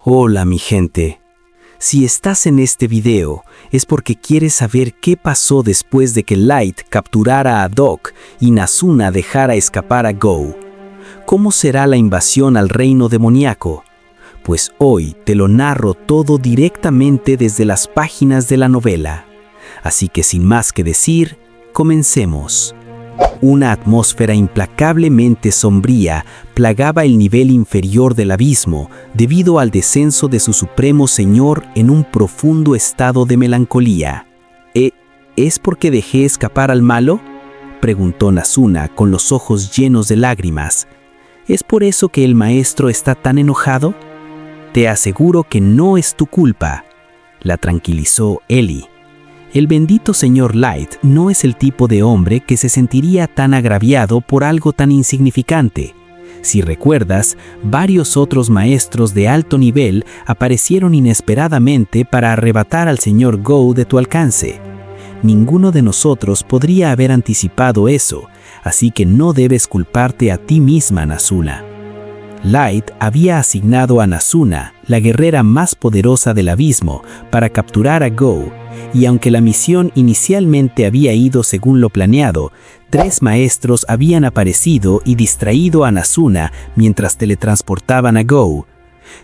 Hola mi gente. Si estás en este video es porque quieres saber qué pasó después de que Light capturara a Doc y Nazuna dejara escapar a Go. ¿Cómo será la invasión al reino demoníaco? Pues hoy te lo narro todo directamente desde las páginas de la novela. Así que sin más que decir, comencemos. Una atmósfera implacablemente sombría plagaba el nivel inferior del abismo debido al descenso de su supremo señor en un profundo estado de melancolía. ¿Es porque dejé escapar al malo?, preguntó Nazuna con los ojos llenos de lágrimas. ¿Es por eso que el maestro está tan enojado? Te aseguro que no es tu culpa, la tranquilizó Ellie. El bendito señor Light no es el tipo de hombre que se sentiría tan agraviado por algo tan insignificante. Si recuerdas, varios otros maestros de alto nivel aparecieron inesperadamente para arrebatar al señor Go de tu alcance. Ninguno de nosotros podría haber anticipado eso, así que no debes culparte a ti misma, Nazuna. Light había asignado a Nazuna, la guerrera más poderosa del abismo, para capturar a Go, y aunque la misión inicialmente había ido según lo planeado, 3 maestros habían aparecido y distraído a Nazuna mientras teletransportaban a Go.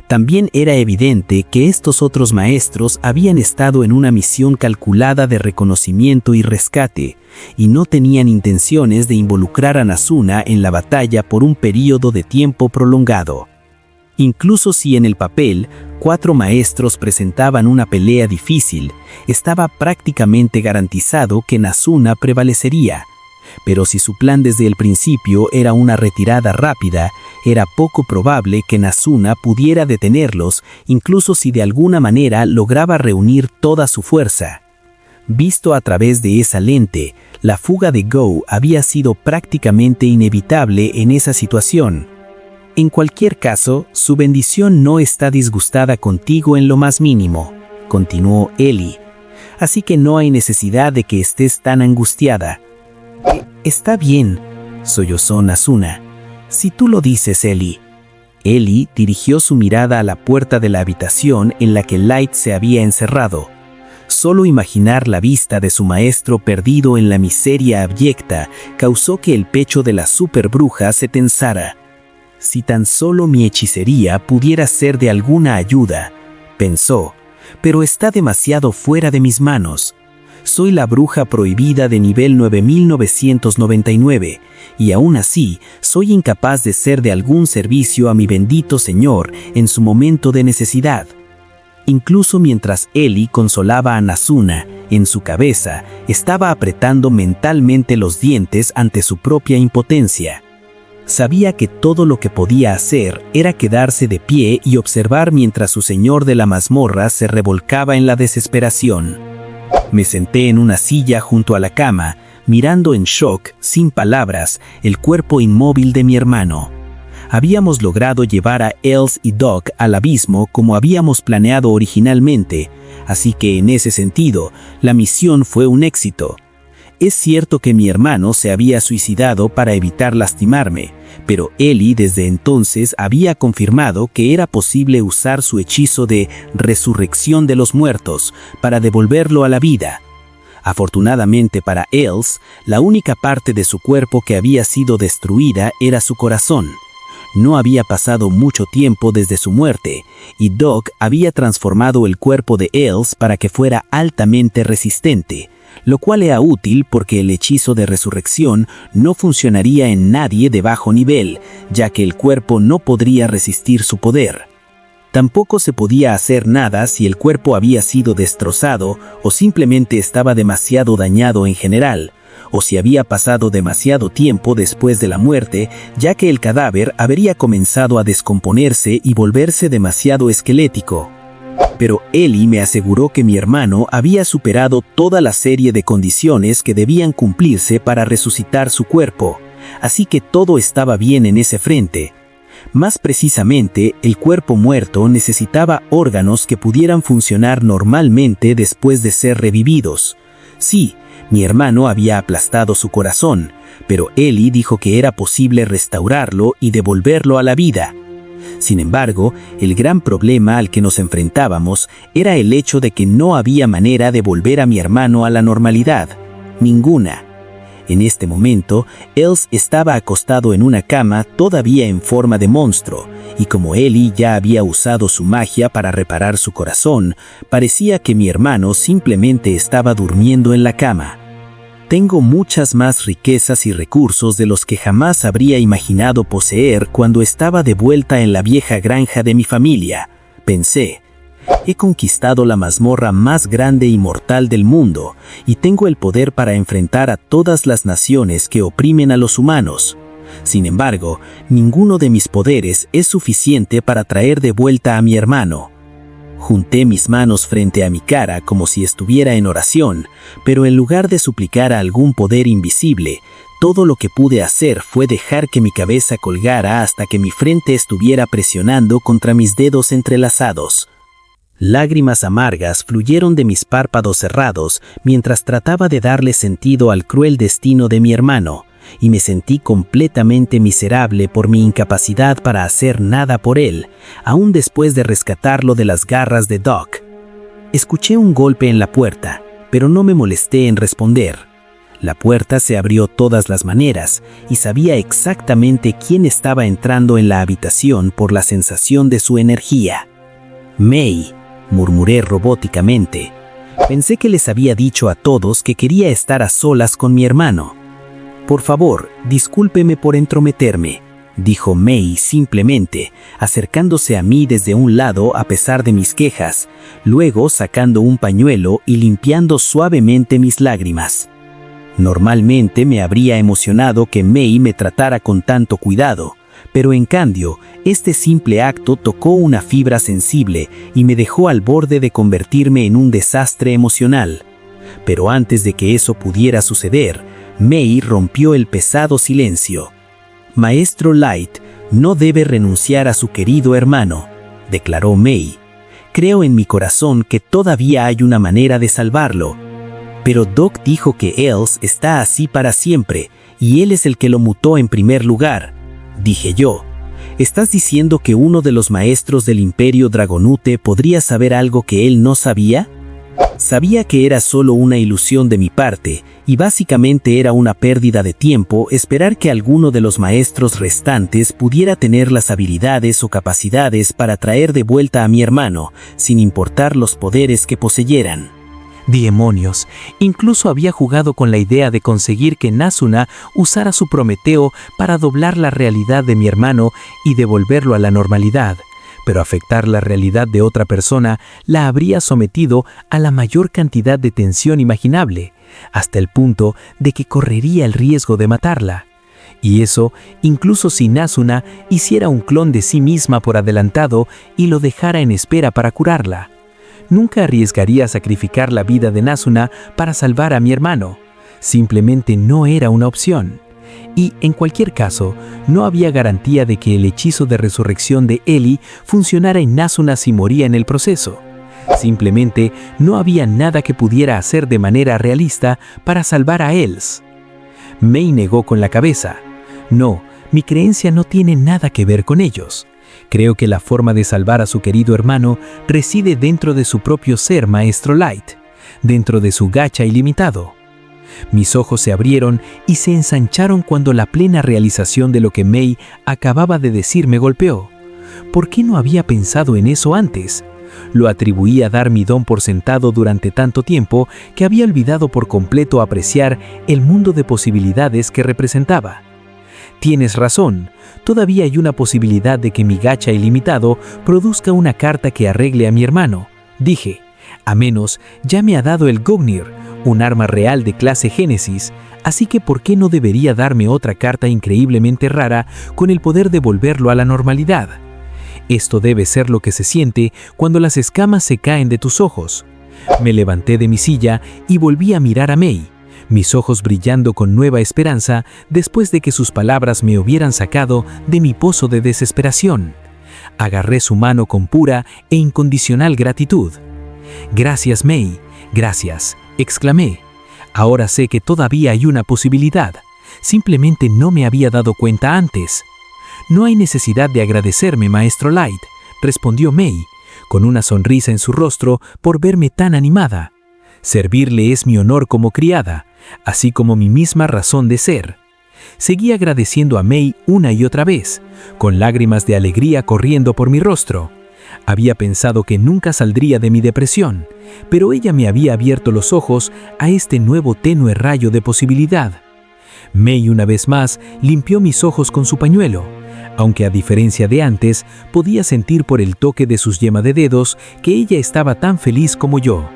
También era evidente que estos otros maestros habían estado en una misión calculada de reconocimiento y rescate, y no tenían intenciones de involucrar a Nazuna en la batalla por un período de tiempo prolongado. Incluso si en el papel 4 maestros presentaban una pelea difícil, estaba prácticamente garantizado que Nazuna prevalecería. Pero si su plan desde el principio era una retirada rápida, era poco probable que Nazuna pudiera detenerlos, incluso si de alguna manera lograba reunir toda su fuerza. Visto a través de esa lente, la fuga de Go había sido prácticamente inevitable en esa situación. En cualquier caso, su bendición no está disgustada contigo en lo más mínimo, continuó Ellie. Así que no hay necesidad de que estés tan angustiada. Está bien, sollozó Nazuna. Si tú lo dices, Ellie. Ellie dirigió su mirada a la puerta de la habitación en la que Light se había encerrado. Solo imaginar la vista de su maestro perdido en la miseria abyecta causó que el pecho de la superbruja se tensara. Si tan solo mi hechicería pudiera ser de alguna ayuda, pensó, pero está demasiado fuera de mis manos. Soy la bruja prohibida de nivel 9999, y aún así soy incapaz de ser de algún servicio a mi bendito señor en su momento de necesidad. Incluso mientras Ellie consolaba a Nazuna, en su cabeza estaba apretando mentalmente los dientes ante su propia impotencia. Sabía que todo lo que podía hacer era quedarse de pie y observar mientras su señor de la mazmorra se revolcaba en la desesperación. Me senté en una silla junto a la cama, mirando en shock, sin palabras, el cuerpo inmóvil de mi hermano. Habíamos logrado llevar a Els y Doc al abismo como habíamos planeado originalmente, así que en ese sentido, la misión fue un éxito. Es cierto que mi hermano se había suicidado para evitar lastimarme, pero Ellie desde entonces había confirmado que era posible usar su hechizo de resurrección de los muertos para devolverlo a la vida. Afortunadamente para Els, la única parte de su cuerpo que había sido destruida era su corazón. No había pasado mucho tiempo desde su muerte, y Doc había transformado el cuerpo de Els para que fuera altamente resistente, lo cual era útil porque el hechizo de resurrección no funcionaría en nadie de bajo nivel, ya que el cuerpo no podría resistir su poder. Tampoco se podía hacer nada si el cuerpo había sido destrozado o simplemente estaba demasiado dañado en general, o si había pasado demasiado tiempo después de la muerte, ya que el cadáver habría comenzado a descomponerse y volverse demasiado esquelético. Pero Ellie me aseguró que mi hermano había superado toda la serie de condiciones que debían cumplirse para resucitar su cuerpo, así que todo estaba bien en ese frente. Más precisamente, el cuerpo muerto necesitaba órganos que pudieran funcionar normalmente después de ser revividos. Sí, mi hermano había aplastado su corazón, pero Ellie dijo que era posible restaurarlo y devolverlo a la vida. Sin embargo, el gran problema al que nos enfrentábamos era el hecho de que no había manera de volver a mi hermano a la normalidad. Ninguna. En este momento, Els estaba acostado en una cama todavía en forma de monstruo, y como Ellie ya había usado su magia para reparar su corazón, parecía que mi hermano simplemente estaba durmiendo en la cama. Tengo muchas más riquezas y recursos de los que jamás habría imaginado poseer cuando estaba de vuelta en la vieja granja de mi familia, pensé. He conquistado la mazmorra más grande y mortal del mundo, y tengo el poder para enfrentar a todas las naciones que oprimen a los humanos. Sin embargo, ninguno de mis poderes es suficiente para traer de vuelta a mi hermano. Junté mis manos frente a mi cara como si estuviera en oración, pero en lugar de suplicar a algún poder invisible, todo lo que pude hacer fue dejar que mi cabeza colgara hasta que mi frente estuviera presionando contra mis dedos entrelazados. Lágrimas amargas fluyeron de mis párpados cerrados mientras trataba de darle sentido al cruel destino de mi hermano, y me sentí completamente miserable por mi incapacidad para hacer nada por él, aún después de rescatarlo de las garras de Doc. Escuché un golpe en la puerta, pero no me molesté en responder. La puerta se abrió todas las maneras, y sabía exactamente quién estaba entrando en la habitación por la sensación de su energía. «May», murmuré robóticamente. Pensé que les había dicho a todos que quería estar a solas con mi hermano. «Por favor, discúlpeme por entrometerme», dijo May simplemente, acercándose a mí desde un lado a pesar de mis quejas, luego sacando un pañuelo y limpiando suavemente mis lágrimas. Normalmente me habría emocionado que May me tratara con tanto cuidado, pero en cambio, este simple acto tocó una fibra sensible y me dejó al borde de convertirme en un desastre emocional. Pero antes de que eso pudiera suceder, May rompió el pesado silencio. «Maestro Light no debe renunciar a su querido hermano», declaró May. «Creo en mi corazón que todavía hay una manera de salvarlo. Pero Doc dijo que Els está así para siempre, y él es el que lo mutó en primer lugar», dije yo. «¿Estás diciendo que uno de los maestros del Imperio Dragonute podría saber algo que él no sabía?» Sabía que era solo una ilusión de mi parte, y básicamente era una pérdida de tiempo esperar que alguno de los maestros restantes pudiera tener las habilidades o capacidades para traer de vuelta a mi hermano, sin importar los poderes que poseyeran. Demonios, incluso había jugado con la idea de conseguir que Nazuna usara su Prometeo para doblar la realidad de mi hermano y devolverlo a la normalidad. Pero afectar la realidad de otra persona la habría sometido a la mayor cantidad de tensión imaginable, hasta el punto de que correría el riesgo de matarla. Y eso, incluso si Nazuna hiciera un clon de sí misma por adelantado y lo dejara en espera para curarla. Nunca arriesgaría sacrificar la vida de Nazuna para salvar a mi hermano. Simplemente no era una opción. Y, en cualquier caso, no había garantía de que el hechizo de resurrección de Ellie funcionara en Nazuna si moría en el proceso. Simplemente no había nada que pudiera hacer de manera realista para salvar a Els. May negó con la cabeza. «No, mi creencia no tiene nada que ver con ellos. Creo que la forma de salvar a su querido hermano reside dentro de su propio ser, Maestro Light, dentro de su gacha ilimitado». Mis ojos se abrieron y se ensancharon cuando la plena realización de lo que May acababa de decir me golpeó. ¿Por qué no había pensado en eso antes? Lo atribuí a dar mi don por sentado durante tanto tiempo que había olvidado por completo apreciar el mundo de posibilidades que representaba. Tienes razón, todavía hay una posibilidad de que mi gacha ilimitado produzca una carta que arregle a mi hermano, dije. A menos ya me ha dado el Gungnir, un arma real de clase Génesis, así que ¿por qué no debería darme otra carta increíblemente rara con el poder de volverlo a la normalidad? Esto debe ser lo que se siente cuando las escamas se caen de tus ojos. Me levanté de mi silla y volví a mirar a May, mis ojos brillando con nueva esperanza después de que sus palabras me hubieran sacado de mi pozo de desesperación. Agarré su mano con pura e incondicional gratitud. «Gracias, May, gracias», exclamé. «Ahora sé que todavía hay una posibilidad. Simplemente no me había dado cuenta antes. No hay necesidad de agradecerme, Maestro Light, respondió Mei, con una sonrisa en su rostro por verme tan animada. Servirle es mi honor como criada, así como mi misma razón de ser. Seguí agradeciendo a Mei una y otra vez, con lágrimas de alegría corriendo por mi rostro. Había pensado que nunca saldría de mi depresión, pero ella me había abierto los ojos a este nuevo tenue rayo de posibilidad. Mei una vez más limpió mis ojos con su pañuelo, aunque a diferencia de antes, podía sentir por el toque de sus yemas de dedos que ella estaba tan feliz como yo.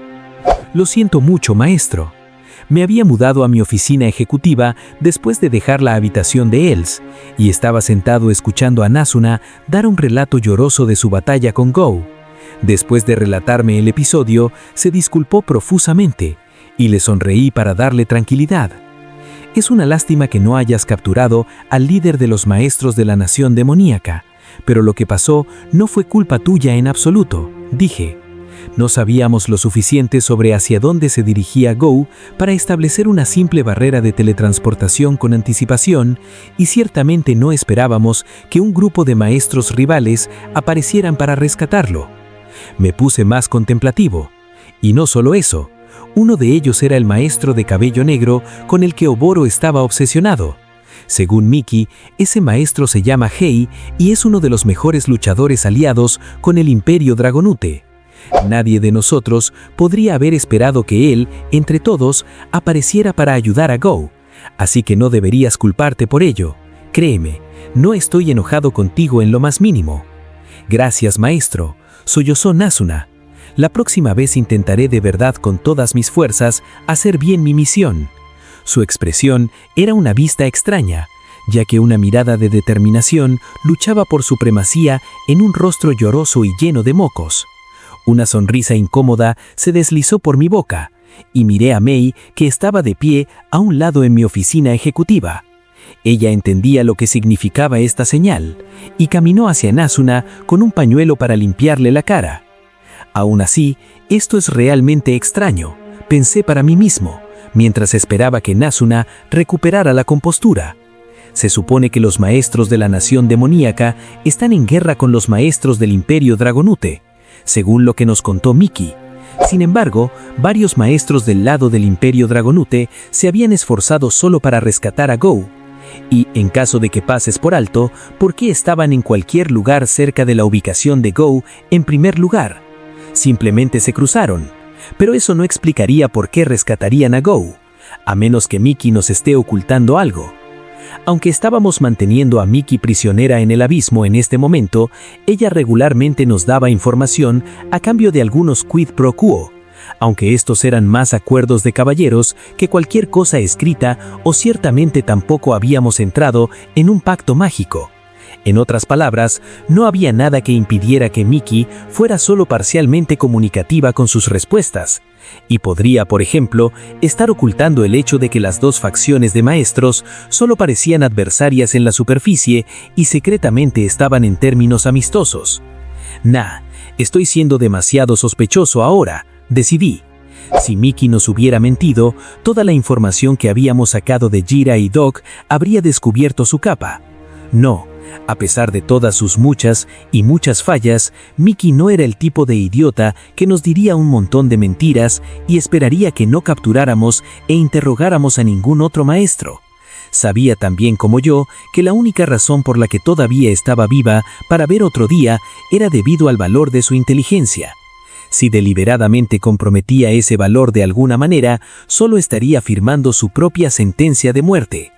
Lo siento mucho, maestro. Me había mudado a mi oficina ejecutiva después de dejar la habitación de Els, y estaba sentado escuchando a Nasuna dar un relato lloroso de su batalla con Go. Después de relatarme el episodio, se disculpó profusamente, y le sonreí para darle tranquilidad. Es una lástima que no hayas capturado al líder de los maestros de la nación demoníaca, pero lo que pasó no fue culpa tuya en absoluto, dije. No sabíamos lo suficiente sobre hacia dónde se dirigía Go para establecer una simple barrera de teletransportación con anticipación, y ciertamente no esperábamos que un grupo de maestros rivales aparecieran para rescatarlo. Me puse más contemplativo. Y no solo eso. Uno de ellos era el maestro de cabello negro con el que Oboro estaba obsesionado. Según Miki, ese maestro se llama Hei y es uno de los mejores luchadores aliados con el Imperio Dragonute. Nadie de nosotros podría haber esperado que él, entre todos, apareciera para ayudar a Go, así que no deberías culparte por ello. Créeme, no estoy enojado contigo en lo más mínimo. Gracias, maestro, sollozó Nasuna. La próxima vez intentaré de verdad con todas mis fuerzas hacer bien mi misión. Su expresión era una vista extraña, ya que una mirada de determinación luchaba por supremacía en un rostro lloroso y lleno de mocos. Una sonrisa incómoda se deslizó por mi boca, y miré a Mei, que estaba de pie a un lado en mi oficina ejecutiva. Ella entendía lo que significaba esta señal, y caminó hacia Nasuna con un pañuelo para limpiarle la cara. Aún así, esto es realmente extraño, pensé para mí mismo, mientras esperaba que Nasuna recuperara la compostura. Se supone que los maestros de la nación demoníaca están en guerra con los maestros del Imperio Dragonute, según lo que nos contó Miki. Sin embargo, varios maestros del lado del Imperio Dragonute se habían esforzado solo para rescatar a Go. Y, en caso de que pases por alto, ¿por qué estaban en cualquier lugar cerca de la ubicación de Go en primer lugar? Simplemente se cruzaron, pero eso no explicaría por qué rescatarían a Go, a menos que Miki nos esté ocultando algo. Aunque estábamos manteniendo a Miki prisionera en el abismo en este momento, ella regularmente nos daba información a cambio de algunos quid pro quo, aunque estos eran más acuerdos de caballeros que cualquier cosa escrita, o ciertamente tampoco habíamos entrado en un pacto mágico. En otras palabras, no había nada que impidiera que Miki fuera solo parcialmente comunicativa con sus respuestas, y podría, por ejemplo, estar ocultando el hecho de que las dos facciones de maestros solo parecían adversarias en la superficie y secretamente estaban en términos amistosos. Estoy siendo demasiado sospechoso ahora, decidí. Si Miki nos hubiera mentido, toda la información que habíamos sacado de Jira y Doc habría descubierto su capa. No. A pesar de todas sus muchas y muchas fallas, Miki no era el tipo de idiota que nos diría un montón de mentiras y esperaría que no capturáramos e interrogáramos a ningún otro maestro. Sabía tan bien como yo que la única razón por la que todavía estaba viva para ver otro día era debido al valor de su inteligencia. Si deliberadamente comprometía ese valor de alguna manera, solo estaría firmando su propia sentencia de muerte.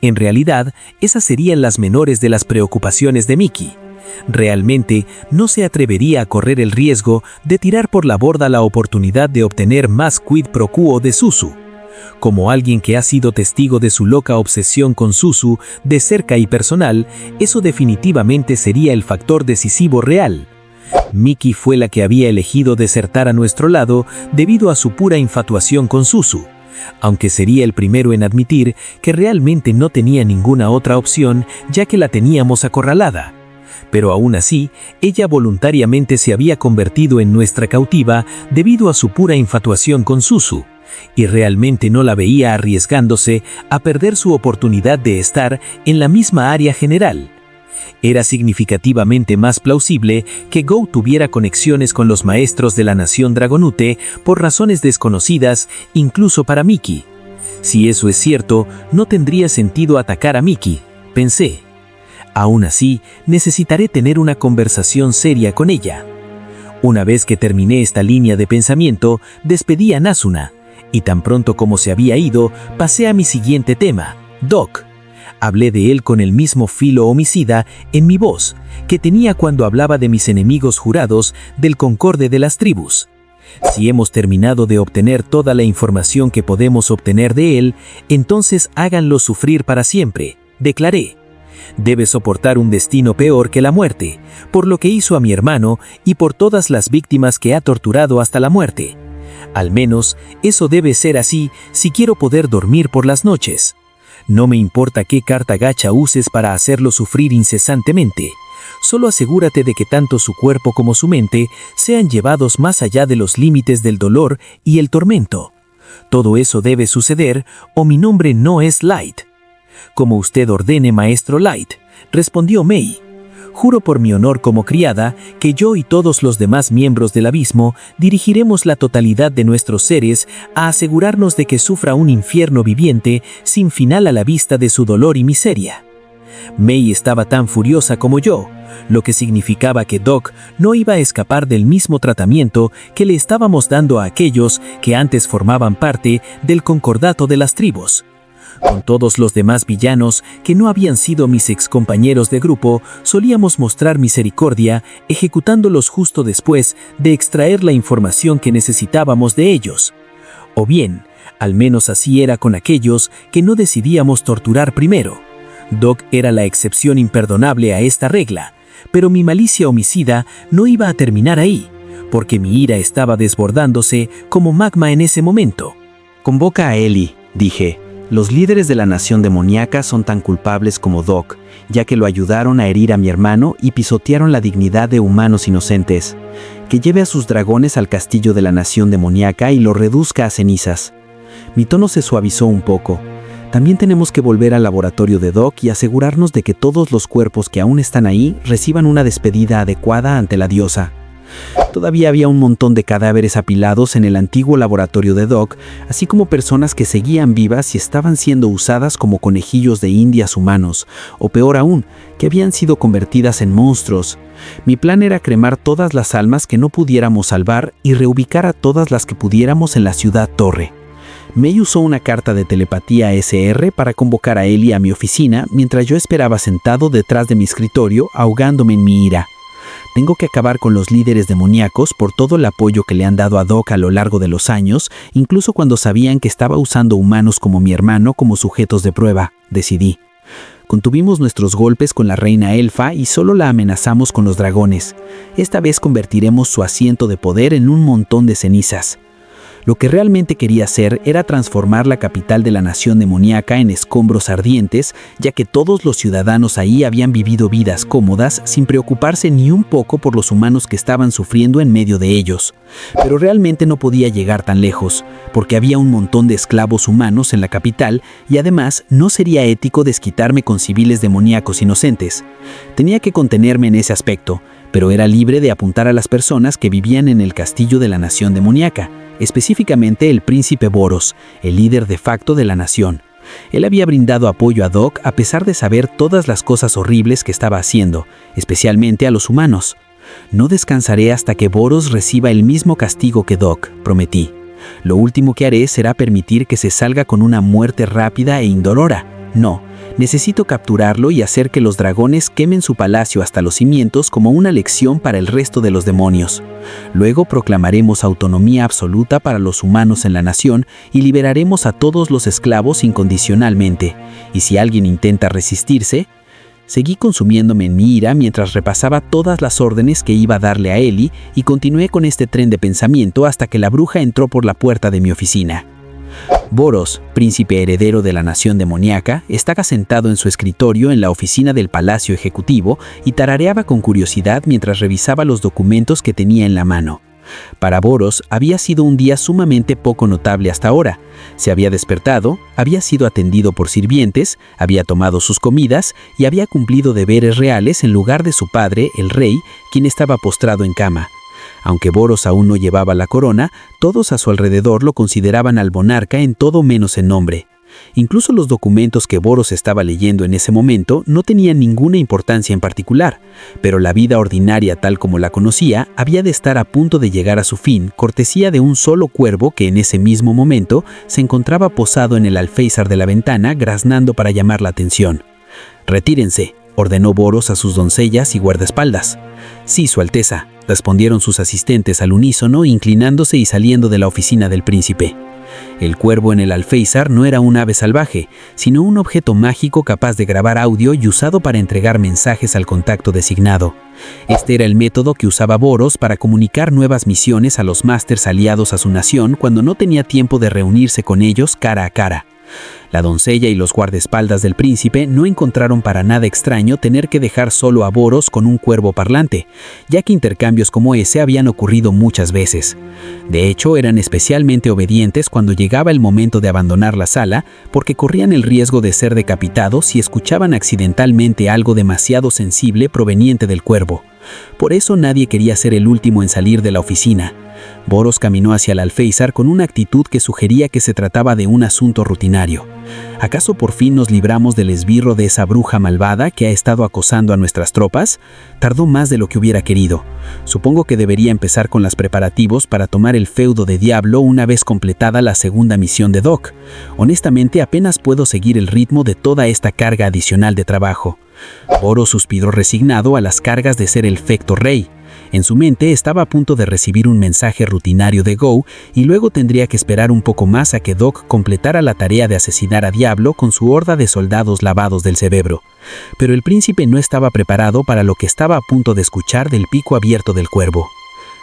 En realidad, esas serían las menores de las preocupaciones de Miki. Realmente no se atrevería a correr el riesgo de tirar por la borda la oportunidad de obtener más quid pro quo de Suzu. Como alguien que ha sido testigo de su loca obsesión con Suzu de cerca y personal, eso definitivamente sería el factor decisivo real. Miki fue la que había elegido desertar a nuestro lado debido a su pura infatuación con Suzu, aunque sería el primero en admitir que realmente no tenía ninguna otra opción ya que la teníamos acorralada. Pero aún así, ella voluntariamente se había convertido en nuestra cautiva debido a su pura infatuación con Suzu, y realmente no la veía arriesgándose a perder su oportunidad de estar en la misma área general. Era significativamente más plausible que Go tuviera conexiones con los maestros de la nación Dragonute por razones desconocidas, incluso para Miki. Si eso es cierto, no tendría sentido atacar a Miki, pensé. Aún así, necesitaré tener una conversación seria con ella. Una vez que terminé esta línea de pensamiento, despedí a Nasuna, y tan pronto como se había ido, pasé a mi siguiente tema, Doc. Hablé de él con el mismo filo homicida en mi voz que tenía cuando hablaba de mis enemigos jurados del Concorde de las Tribus. Si hemos terminado de obtener toda la información que podemos obtener de él, entonces háganlo sufrir para siempre, declaré. Debe soportar un destino peor que la muerte, por lo que hizo a mi hermano y por todas las víctimas que ha torturado hasta la muerte. Al menos, eso debe ser así si quiero poder dormir por las noches. No me importa qué carta gacha uses para hacerlo sufrir incesantemente. Solo asegúrate de que tanto su cuerpo como su mente sean llevados más allá de los límites del dolor y el tormento. Todo eso debe suceder o mi nombre no es Light. Como usted ordene, maestro Light, respondió Mei. Juro por mi honor como criada que yo y todos los demás miembros del abismo dirigiremos la totalidad de nuestros seres a asegurarnos de que sufra un infierno viviente sin final a la vista de su dolor y miseria. Mei estaba tan furiosa como yo, lo que significaba que Doc no iba a escapar del mismo tratamiento que le estábamos dando a aquellos que antes formaban parte del concordato de las tribus. Con todos los demás villanos que no habían sido mis excompañeros de grupo, solíamos mostrar misericordia, ejecutándolos justo después de extraer la información que necesitábamos de ellos. O bien, al menos así era con aquellos que no decidíamos torturar primero. Doc era la excepción imperdonable a esta regla, pero mi malicia homicida no iba a terminar ahí, porque mi ira estaba desbordándose como magma en ese momento. Convoca a Ellie, dije. Los líderes de la nación demoníaca son tan culpables como Doc, ya que lo ayudaron a herir a mi hermano y pisotearon la dignidad de humanos inocentes. Que lleve a sus dragones al castillo de la nación demoníaca y lo reduzca a cenizas. Mi tono se suavizó un poco. También tenemos que volver al laboratorio de Doc y asegurarnos de que todos los cuerpos que aún están ahí reciban una despedida adecuada ante la diosa. Todavía había un montón de cadáveres apilados en el antiguo laboratorio de Doc, así como personas que seguían vivas y estaban siendo usadas como conejillos de indias humanos, o peor aún, que habían sido convertidas en monstruos. Mi plan era cremar todas las almas que no pudiéramos salvar y reubicar a todas las que pudiéramos en la ciudad torre. Mei usó una carta de telepatía SR para convocar a Ellie a mi oficina mientras yo esperaba sentado detrás de mi escritorio ahogándome en mi ira. Tengo que acabar con los líderes demoníacos por todo el apoyo que le han dado a Doc a lo largo de los años, incluso cuando sabían que estaba usando humanos como mi hermano como sujetos de prueba, decidí. Contuvimos nuestros golpes con la reina elfa y solo la amenazamos con los dragones. Esta vez convertiremos su asiento de poder en un montón de cenizas. Lo que realmente quería hacer era transformar la capital de la nación demoníaca en escombros ardientes, ya que todos los ciudadanos ahí habían vivido vidas cómodas sin preocuparse ni un poco por los humanos que estaban sufriendo en medio de ellos. Pero realmente no podía llegar tan lejos, porque había un montón de esclavos humanos en la capital y además no sería ético desquitarme con civiles demoníacos inocentes. Tenía que contenerme en ese aspecto, pero era libre de apuntar a las personas que vivían en el castillo de la nación demoníaca, específicamente el príncipe Boros, el líder de facto de la nación. Él había brindado apoyo a Doc a pesar de saber todas las cosas horribles que estaba haciendo, especialmente a los humanos. No descansaré hasta que Boros reciba el mismo castigo que Doc, prometí. Lo último que haré será permitir que se salga con una muerte rápida e indolora. No, necesito capturarlo y hacer que los dragones quemen su palacio hasta los cimientos como una lección para el resto de los demonios. Luego proclamaremos autonomía absoluta para los humanos en la nación y liberaremos a todos los esclavos incondicionalmente. Y si alguien intenta resistirse... Seguí consumiéndome en mi ira mientras repasaba todas las órdenes que iba a darle a Ellie y continué con este tren de pensamiento hasta que la bruja entró por la puerta de mi oficina. Boros, príncipe heredero de la nación demoníaca, estaba sentado en su escritorio en la oficina del Palacio Ejecutivo y tarareaba con curiosidad mientras revisaba los documentos que tenía en la mano. Para Boros había sido un día sumamente poco notable hasta ahora. Se había despertado, había sido atendido por sirvientes, había tomado sus comidas y había cumplido deberes reales en lugar de su padre, el rey, quien estaba postrado en cama. Aunque Boros aún no llevaba la corona, todos a su alrededor lo consideraban al monarca en todo menos en nombre. Incluso los documentos que Boros estaba leyendo en ese momento no tenían ninguna importancia en particular, pero la vida ordinaria tal como la conocía había de estar a punto de llegar a su fin, cortesía de un solo cuervo que en ese mismo momento se encontraba posado en el alféizar de la ventana graznando para llamar la atención. «Retírense», ordenó Boros a sus doncellas y guardaespaldas. «Sí, Su Alteza», respondieron sus asistentes al unísono, inclinándose y saliendo de la oficina del príncipe. El cuervo en el alféizar no era un ave salvaje, sino un objeto mágico capaz de grabar audio y usado para entregar mensajes al contacto designado. Este era el método que usaba Boros para comunicar nuevas misiones a los másters aliados a su nación cuando no tenía tiempo de reunirse con ellos cara a cara. La doncella y los guardaespaldas del príncipe no encontraron para nada extraño tener que dejar solo a Boros con un cuervo parlante, ya que intercambios como ese habían ocurrido muchas veces. De hecho, eran especialmente obedientes cuando llegaba el momento de abandonar la sala, porque corrían el riesgo de ser decapitados si escuchaban accidentalmente algo demasiado sensible proveniente del cuervo. Por eso nadie quería ser el último en salir de la oficina. Boros caminó hacia el alféizar con una actitud que sugería que se trataba de un asunto rutinario. ¿Acaso por fin nos libramos del esbirro de esa bruja malvada que ha estado acosando a nuestras tropas? Tardó más de lo que hubiera querido. Supongo que debería empezar con los preparativos para tomar el feudo de Diablo una vez completada la segunda misión de Doc. Honestamente, apenas puedo seguir el ritmo de toda esta carga adicional de trabajo. Boros suspiró resignado a las cargas de ser el fecto rey. En su mente estaba a punto de recibir un mensaje rutinario de Go y luego tendría que esperar un poco más a que Doc completara la tarea de asesinar a Diablo con su horda de soldados lavados del cerebro. Pero el príncipe no estaba preparado para lo que estaba a punto de escuchar del pico abierto del cuervo.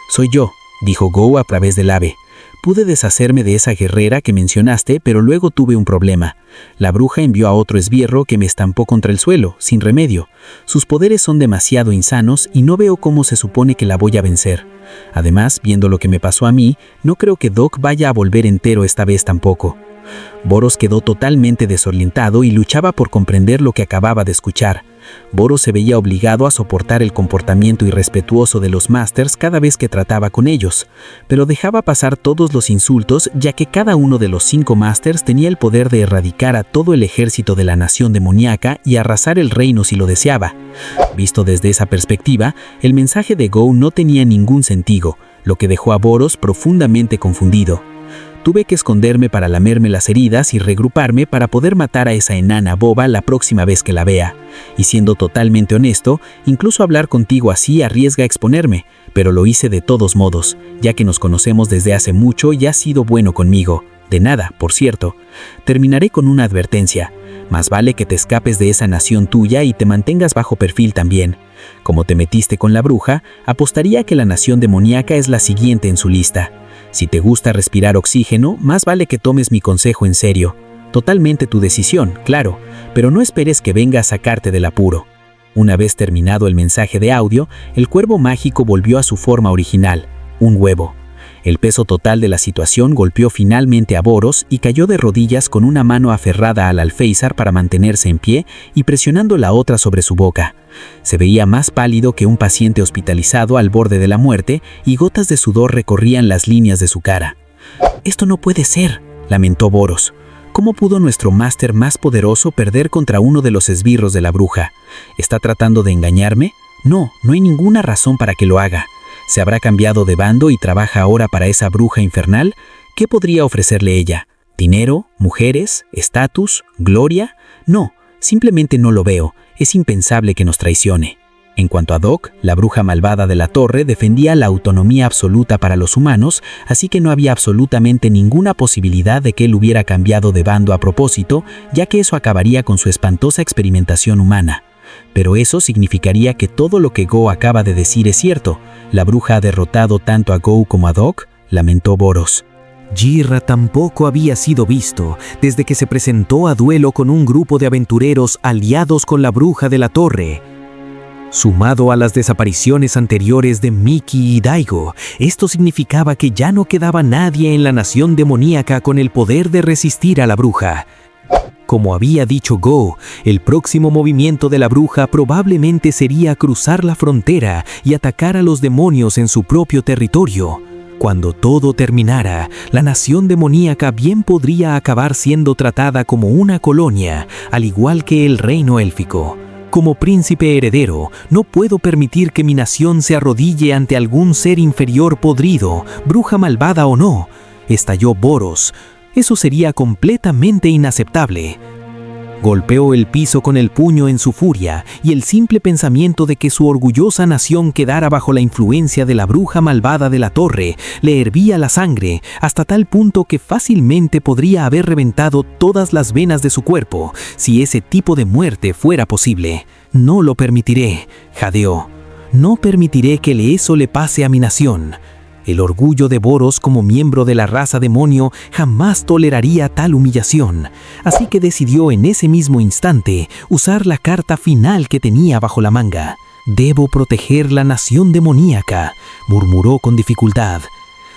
«Soy yo», dijo Go a través del ave. «Pude deshacerme de esa guerrera que mencionaste, pero luego tuve un problema. La bruja envió a otro esbirro que me estampó contra el suelo, sin remedio. Sus poderes son demasiado insanos y no veo cómo se supone que la voy a vencer. Además, viendo lo que me pasó a mí, no creo que Doc vaya a volver entero esta vez tampoco». Boros quedó totalmente desorientado y luchaba por comprender lo que acababa de escuchar. Boros se veía obligado a soportar el comportamiento irrespetuoso de los másters cada vez que trataba con ellos, pero dejaba pasar todos los insultos ya que cada uno de los 5 másters tenía el poder de erradicar a todo el ejército de la nación demoníaca y arrasar el reino si lo deseaba. Visto desde esa perspectiva, el mensaje de Go no tenía ningún sentido, lo que dejó a Boros profundamente confundido. Tuve que esconderme para lamerme las heridas y regruparme para poder matar a esa enana boba la próxima vez que la vea. Y siendo totalmente honesto, incluso hablar contigo así arriesga a exponerme, pero lo hice de todos modos, ya que nos conocemos desde hace mucho y has sido bueno conmigo. De nada, por cierto. Terminaré con una advertencia. Más vale que te escapes de esa nación tuya y te mantengas bajo perfil también. Como te metiste con la bruja, apostaría que la nación demoníaca es la siguiente en su lista. Si te gusta respirar oxígeno, más vale que tomes mi consejo en serio. Totalmente tu decisión, claro, pero no esperes que venga a sacarte del apuro. Una vez terminado el mensaje de audio, el cuervo mágico volvió a su forma original, un huevo. El peso total de la situación golpeó finalmente a Boros y cayó de rodillas con una mano aferrada al alféizar para mantenerse en pie y presionando la otra sobre su boca. Se veía más pálido que un paciente hospitalizado al borde de la muerte y gotas de sudor recorrían las líneas de su cara. «Esto no puede ser», lamentó Boros. «¿Cómo pudo nuestro máster más poderoso perder contra uno de los esbirros de la bruja? ¿Está tratando de engañarme? No hay ninguna razón para que lo haga. ¿Se habrá cambiado de bando y trabaja ahora para esa bruja infernal? ¿Qué podría ofrecerle ella? ¿Dinero? ¿Mujeres? ¿Estatus? ¿Gloria? No, simplemente no lo veo. Es impensable que nos traicione». En cuanto a Doc, la bruja malvada de la torre defendía la autonomía absoluta para los humanos, así que no había absolutamente ninguna posibilidad de que él hubiera cambiado de bando a propósito, ya que eso acabaría con su espantosa experimentación humana. Pero eso significaría que todo lo que Go acaba de decir es cierto. La bruja ha derrotado tanto a Go como a Doc, lamentó Boros. Jirra tampoco había sido visto desde que se presentó a duelo con un grupo de aventureros aliados con la bruja de la torre. Sumado a las desapariciones anteriores de Miki y Daigo, esto significaba que ya no quedaba nadie en la nación demoníaca con el poder de resistir a la bruja. Como había dicho Go, el próximo movimiento de la bruja probablemente sería cruzar la frontera y atacar a los demonios en su propio territorio. Cuando todo terminara, la nación demoníaca bien podría acabar siendo tratada como una colonia, al igual que el reino élfico. Como príncipe heredero, no puedo permitir que mi nación se arrodille ante algún ser inferior podrido, bruja malvada o no, estalló Boros. Eso sería completamente inaceptable. Golpeó el piso con el puño en su furia, y el simple pensamiento de que su orgullosa nación quedara bajo la influencia de la bruja malvada de la torre le hervía la sangre hasta tal punto que fácilmente podría haber reventado todas las venas de su cuerpo si ese tipo de muerte fuera posible. No lo permitiré, jadeó. No permitiré que eso le pase a mi nación. El orgullo de Boros como miembro de la raza demonio jamás toleraría tal humillación, así que decidió en ese mismo instante usar la carta final que tenía bajo la manga. «Debo proteger la nación demoníaca», murmuró con dificultad.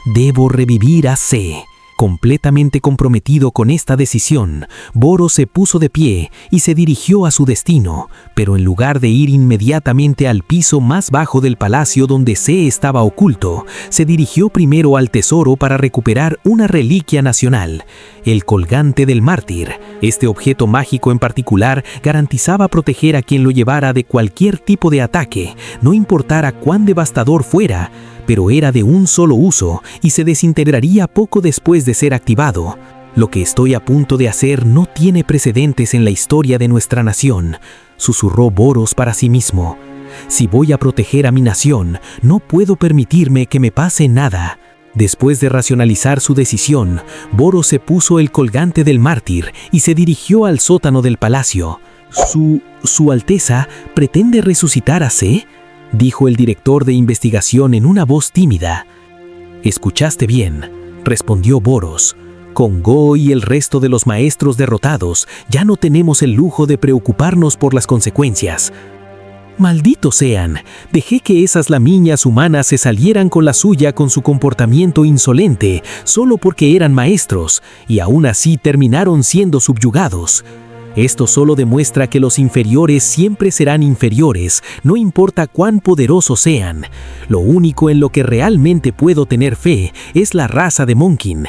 «Debo revivir a C». Completamente comprometido con esta decisión, Boros se puso de pie y se dirigió a su destino, pero en lugar de ir inmediatamente al piso más bajo del palacio donde C estaba oculto, se dirigió primero al tesoro para recuperar una reliquia nacional, el colgante del mártir. Este objeto mágico en particular garantizaba proteger a quien lo llevara de cualquier tipo de ataque, no importara cuán devastador fuera, pero era de un solo uso y se desintegraría poco después de ser activado. «Lo que estoy a punto de hacer no tiene precedentes en la historia de nuestra nación», susurró Boros para sí mismo. «Si voy a proteger a mi nación, no puedo permitirme que me pase nada». Después de racionalizar su decisión, Boros se puso el colgante del mártir y se dirigió al sótano del palacio. ¿Su Alteza pretende resucitar a C?», dijo el director de investigación en una voz tímida. «Escuchaste bien», respondió Boros. «Con Go y el resto de los maestros derrotados, ya no tenemos el lujo de preocuparnos por las consecuencias». «Malditos sean, dejé que esas lamiñas humanas se salieran con la suya con su comportamiento insolente, solo porque eran maestros, y aún así terminaron siendo subyugados». Esto solo demuestra que los inferiores siempre serán inferiores, no importa cuán poderosos sean. Lo único en lo que realmente puedo tener fe es la raza de Monkin.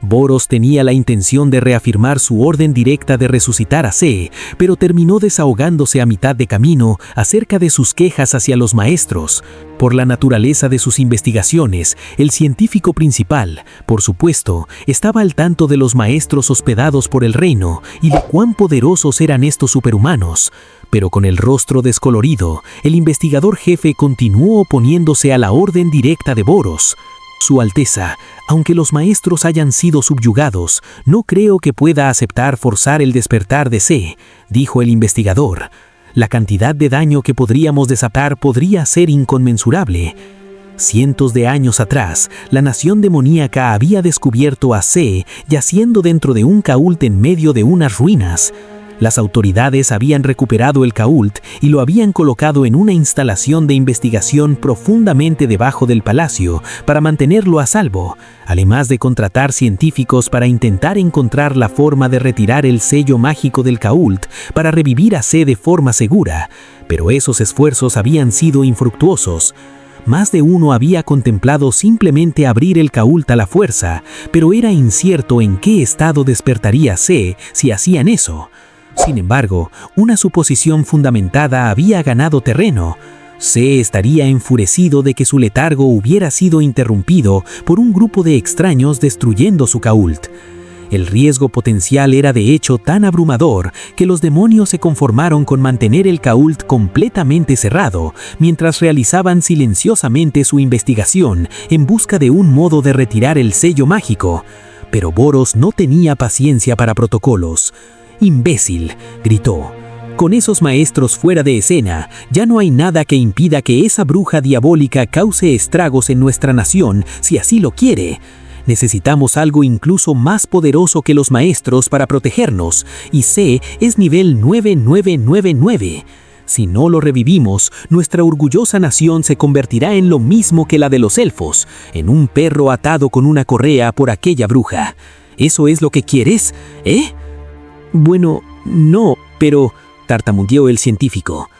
Boros tenía la intención de reafirmar su orden directa de resucitar a C, pero terminó desahogándose a mitad de camino acerca de sus quejas hacia los maestros. Por la naturaleza de sus investigaciones, el científico principal, por supuesto, estaba al tanto de los maestros hospedados por el reino y de cuán poderosos eran estos superhumanos. Pero con el rostro descolorido, el investigador jefe continuó oponiéndose a la orden directa de Boros. «Su Alteza, aunque los maestros hayan sido subyugados, no creo que pueda aceptar forzar el despertar de C», dijo el investigador. «La cantidad de daño que podríamos desatar podría ser inconmensurable». Cientos de años atrás, la nación demoníaca había descubierto a C yaciendo dentro de un cault en medio de unas ruinas. Las autoridades habían recuperado el cault y lo habían colocado en una instalación de investigación profundamente debajo del palacio para mantenerlo a salvo, además de contratar científicos para intentar encontrar la forma de retirar el sello mágico del cault para revivir a C de forma segura, pero esos esfuerzos habían sido infructuosos. Más de uno había contemplado simplemente abrir el cault a la fuerza, pero era incierto en qué estado despertaría C si hacían eso. Sin embargo, una suposición fundamentada había ganado terreno. C estaría enfurecido de que su letargo hubiera sido interrumpido por un grupo de extraños destruyendo su cault. El riesgo potencial era de hecho tan abrumador que los demonios se conformaron con mantener el cault completamente cerrado mientras realizaban silenciosamente su investigación en busca de un modo de retirar el sello mágico. Pero Boros no tenía paciencia para protocolos. «Imbécil», gritó. «Con esos maestros fuera de escena, ya no hay nada que impida que esa bruja diabólica cause estragos en nuestra nación si así lo quiere. Necesitamos algo incluso más poderoso que los maestros para protegernos, y C es nivel 9999. Si no lo revivimos, nuestra orgullosa nación se convertirá en lo mismo que la de los elfos, en un perro atado con una correa por aquella bruja. ¿Eso es lo que quieres, eh? Bueno, no, pero tartamudeó el científico.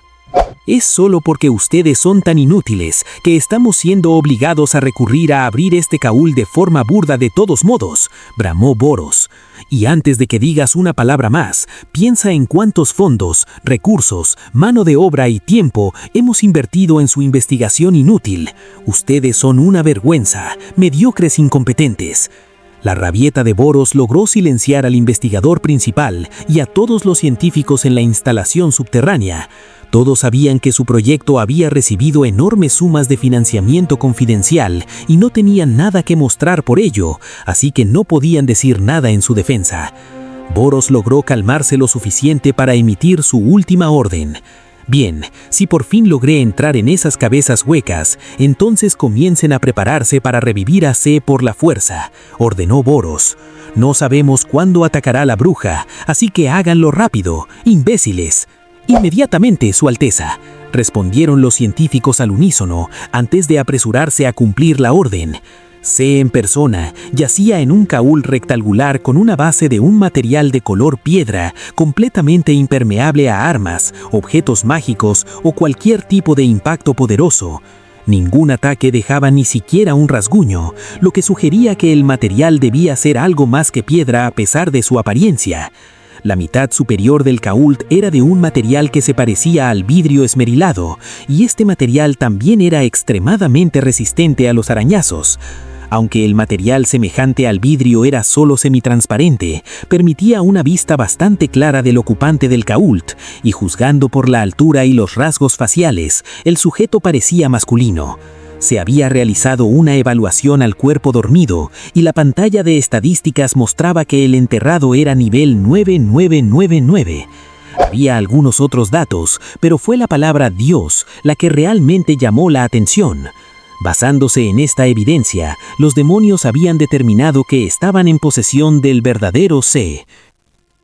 Es solo porque ustedes son tan inútiles que estamos siendo obligados a recurrir a abrir este caúl de forma burda de todos modos, bramó Boros. Y antes de que digas una palabra más, piensa en cuántos fondos, recursos, mano de obra y tiempo hemos invertido en su investigación inútil. Ustedes son una vergüenza, mediocres incompetentes. La rabieta de Boros logró silenciar al investigador principal y a todos los científicos en la instalación subterránea. Todos sabían que su proyecto había recibido enormes sumas de financiamiento confidencial y no tenían nada que mostrar por ello, así que no podían decir nada en su defensa. Boros logró calmarse lo suficiente para emitir su última orden. Bien, si por fin logré entrar en esas cabezas huecas, entonces comiencen a prepararse para revivir a C por la fuerza, ordenó Boros. No sabemos cuándo atacará la bruja, así que háganlo rápido, imbéciles. Inmediatamente, Su Alteza, respondieron los científicos al unísono antes de apresurarse a cumplir la orden. C en persona yacía en un caúl rectangular con una base de un material de color piedra completamente impermeable a armas, objetos mágicos o cualquier tipo de impacto poderoso. Ningún ataque dejaba ni siquiera un rasguño, lo que sugería que el material debía ser algo más que piedra a pesar de su apariencia. La mitad superior del caúl era de un material que se parecía al vidrio esmerilado, y este material también era extremadamente resistente a los arañazos. Aunque el material semejante al vidrio era solo semitransparente, permitía una vista bastante clara del ocupante del caúl, y juzgando por la altura y los rasgos faciales, el sujeto parecía masculino. Se había realizado una evaluación al cuerpo dormido y la pantalla de estadísticas mostraba que el enterrado era nivel 9999. Había algunos otros datos, pero fue la palabra Dios la que realmente llamó la atención. Basándose en esta evidencia, los demonios habían determinado que estaban en posesión del verdadero C.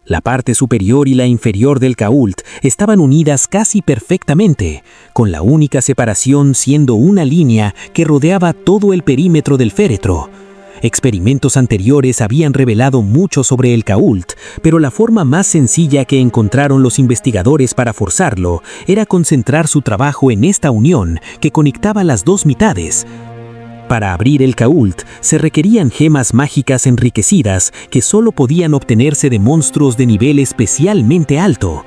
La parte superior y la inferior del caúl estaban unidas casi perfectamente, con la única separación siendo una línea que rodeaba todo el perímetro del féretro. Experimentos anteriores habían revelado mucho sobre el caúl, pero la forma más sencilla que encontraron los investigadores para forzarlo era concentrar su trabajo en esta unión que conectaba las dos mitades. Para abrir el caúl se requerían gemas mágicas enriquecidas que solo podían obtenerse de monstruos de nivel especialmente alto.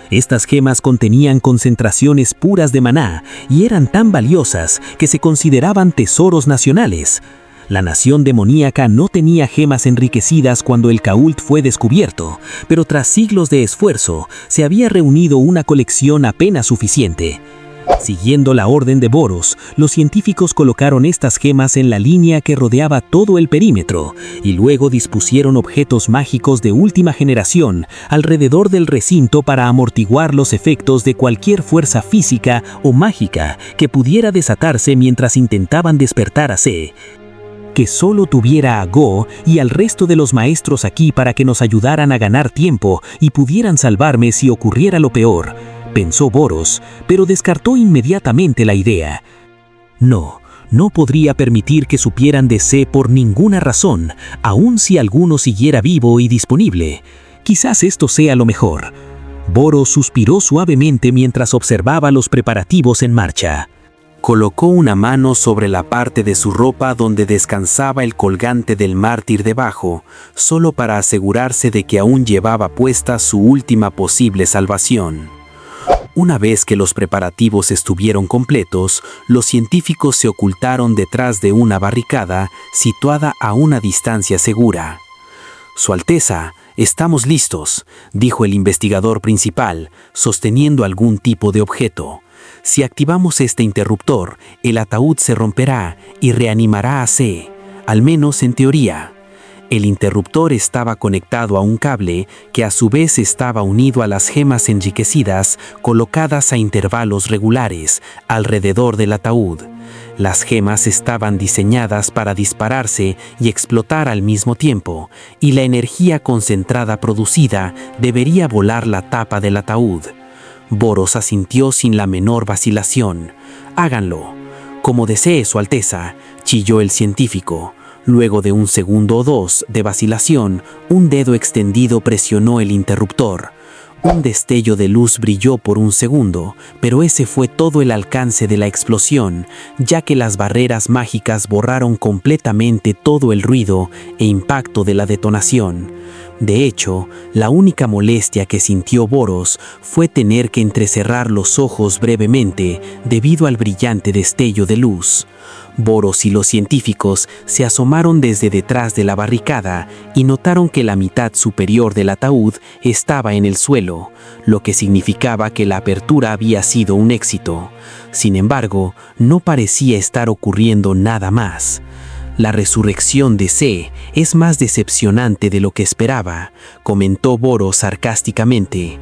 Estas gemas contenían concentraciones puras de maná y eran tan valiosas que se consideraban tesoros nacionales. La nación demoníaca no tenía gemas enriquecidas cuando el caúl fue descubierto, pero tras siglos de esfuerzo se había reunido una colección apenas suficiente. Siguiendo la orden de Boros, los científicos colocaron estas gemas en la línea que rodeaba todo el perímetro y luego dispusieron objetos mágicos de última generación alrededor del recinto para amortiguar los efectos de cualquier fuerza física o mágica que pudiera desatarse mientras intentaban despertar a C. Que solo tuviera a Go y al resto de los maestros aquí para que nos ayudaran a ganar tiempo y pudieran salvarme si ocurriera lo peor, pensó Boros, pero descartó inmediatamente la idea. No podría permitir que supieran de C por ninguna razón, aun si alguno siguiera vivo y disponible. Quizás esto sea lo mejor. Boros suspiró suavemente mientras observaba los preparativos en marcha. Colocó una mano sobre la parte de su ropa donde descansaba el colgante del mártir debajo, solo para asegurarse de que aún llevaba puesta su última posible salvación. Una vez que los preparativos estuvieron completos, los científicos se ocultaron detrás de una barricada situada a una distancia segura. «Su Alteza, estamos listos», dijo el investigador principal, sosteniendo algún tipo de objeto. «Si activamos este interruptor, el ataúd se romperá y reanimará a C, al menos en teoría». El interruptor estaba conectado a un cable que a su vez estaba unido a las gemas enriquecidas colocadas a intervalos regulares alrededor del ataúd. Las gemas estaban diseñadas para dispararse y explotar al mismo tiempo, y la energía concentrada producida debería volar la tapa del ataúd. Boros asintió sin la menor vacilación. «Háganlo. Como desee, Su Alteza», chilló el científico. Luego de un segundo o dos de vacilación, un dedo extendido presionó el interruptor. Un destello de luz brilló por un segundo, pero ese fue todo el alcance de la explosión, ya que las barreras mágicas borraron completamente todo el ruido e impacto de la detonación. De hecho, la única molestia que sintió Boros fue tener que entrecerrar los ojos brevemente debido al brillante destello de luz. Boros y los científicos se asomaron desde detrás de la barricada y notaron que la mitad superior del ataúd estaba en el suelo, lo que significaba que la apertura había sido un éxito. Sin embargo, no parecía estar ocurriendo nada más. «La resurrección de C es más decepcionante de lo que esperaba», comentó Boros sarcásticamente.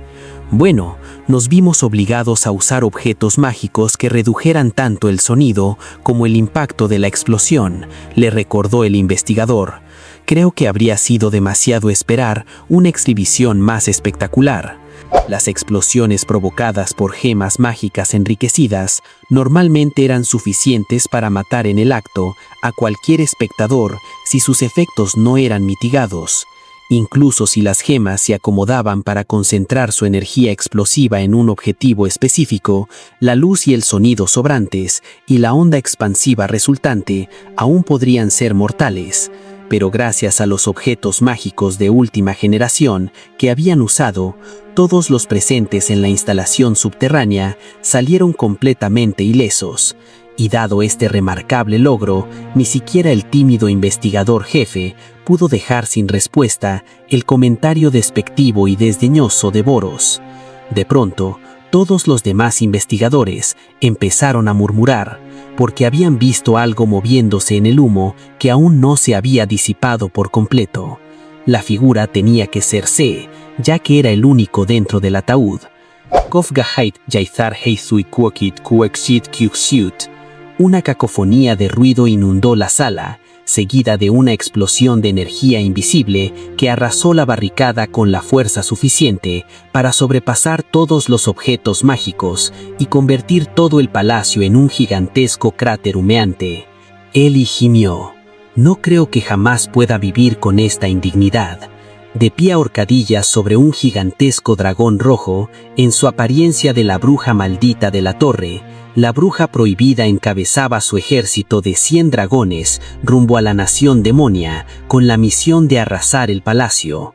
«Bueno, nos vimos obligados a usar objetos mágicos que redujeran tanto el sonido como el impacto de la explosión», le recordó el investigador. «Creo que habría sido demasiado esperar una exhibición más espectacular». Las explosiones provocadas por gemas mágicas enriquecidas normalmente eran suficientes para matar en el acto a cualquier espectador si sus efectos no eran mitigados. Incluso si las gemas se acomodaban para concentrar su energía explosiva en un objetivo específico, la luz y el sonido sobrantes y la onda expansiva resultante aún podrían ser mortales. Pero gracias a los objetos mágicos de última generación que habían usado, todos los presentes en la instalación subterránea salieron completamente ilesos. Y dado este remarcable logro, ni siquiera el tímido investigador jefe pudo dejar sin respuesta el comentario despectivo y desdeñoso de Boros. De pronto, todos los demás investigadores empezaron a murmurar, porque habían visto algo moviéndose en el humo que aún no se había disipado por completo. La figura tenía que ser C, ya que era el único dentro del ataúd. Una cacofonía de ruido inundó la sala, seguida de una explosión de energía invisible que arrasó la barricada con la fuerza suficiente para sobrepasar todos los objetos mágicos y convertir todo el palacio en un gigantesco cráter humeante. Eli gimió: «No creo que jamás pueda vivir con esta indignidad». De pie a horcadillas sobre un gigantesco dragón rojo, en su apariencia de la bruja maldita de la torre, la bruja prohibida encabezaba su ejército de 100 dragones rumbo a la nación demonia con la misión de arrasar el palacio.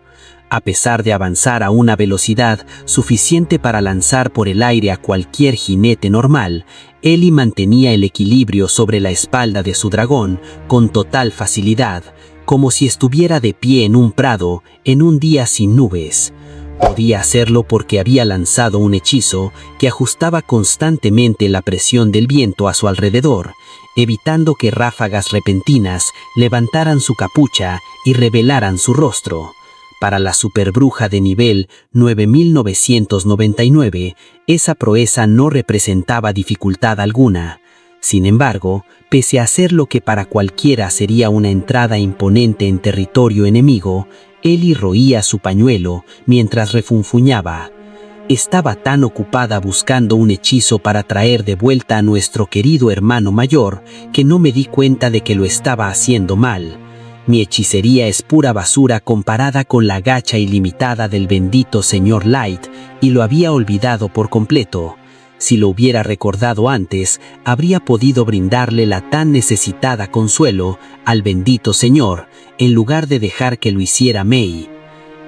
A pesar de avanzar a una velocidad suficiente para lanzar por el aire a cualquier jinete normal, Eli mantenía el equilibrio sobre la espalda de su dragón con total facilidad, como si estuviera de pie en un prado en un día sin nubes. Podía hacerlo porque había lanzado un hechizo que ajustaba constantemente la presión del viento a su alrededor, evitando que ráfagas repentinas levantaran su capucha y revelaran su rostro. Para la superbruja de nivel 9999, esa proeza no representaba dificultad alguna. Sin embargo, pese a ser lo que para cualquiera sería una entrada imponente en territorio enemigo, Eli roía su pañuelo mientras refunfuñaba. Estaba tan ocupada buscando un hechizo para traer de vuelta a nuestro querido hermano mayor que no me di cuenta de que lo estaba haciendo mal. Mi hechicería es pura basura comparada con la gacha ilimitada del bendito señor Light y lo había olvidado por completo. Si lo hubiera recordado antes, habría podido brindarle la tan necesitada consuelo al bendito señor, en lugar de dejar que lo hiciera Mei.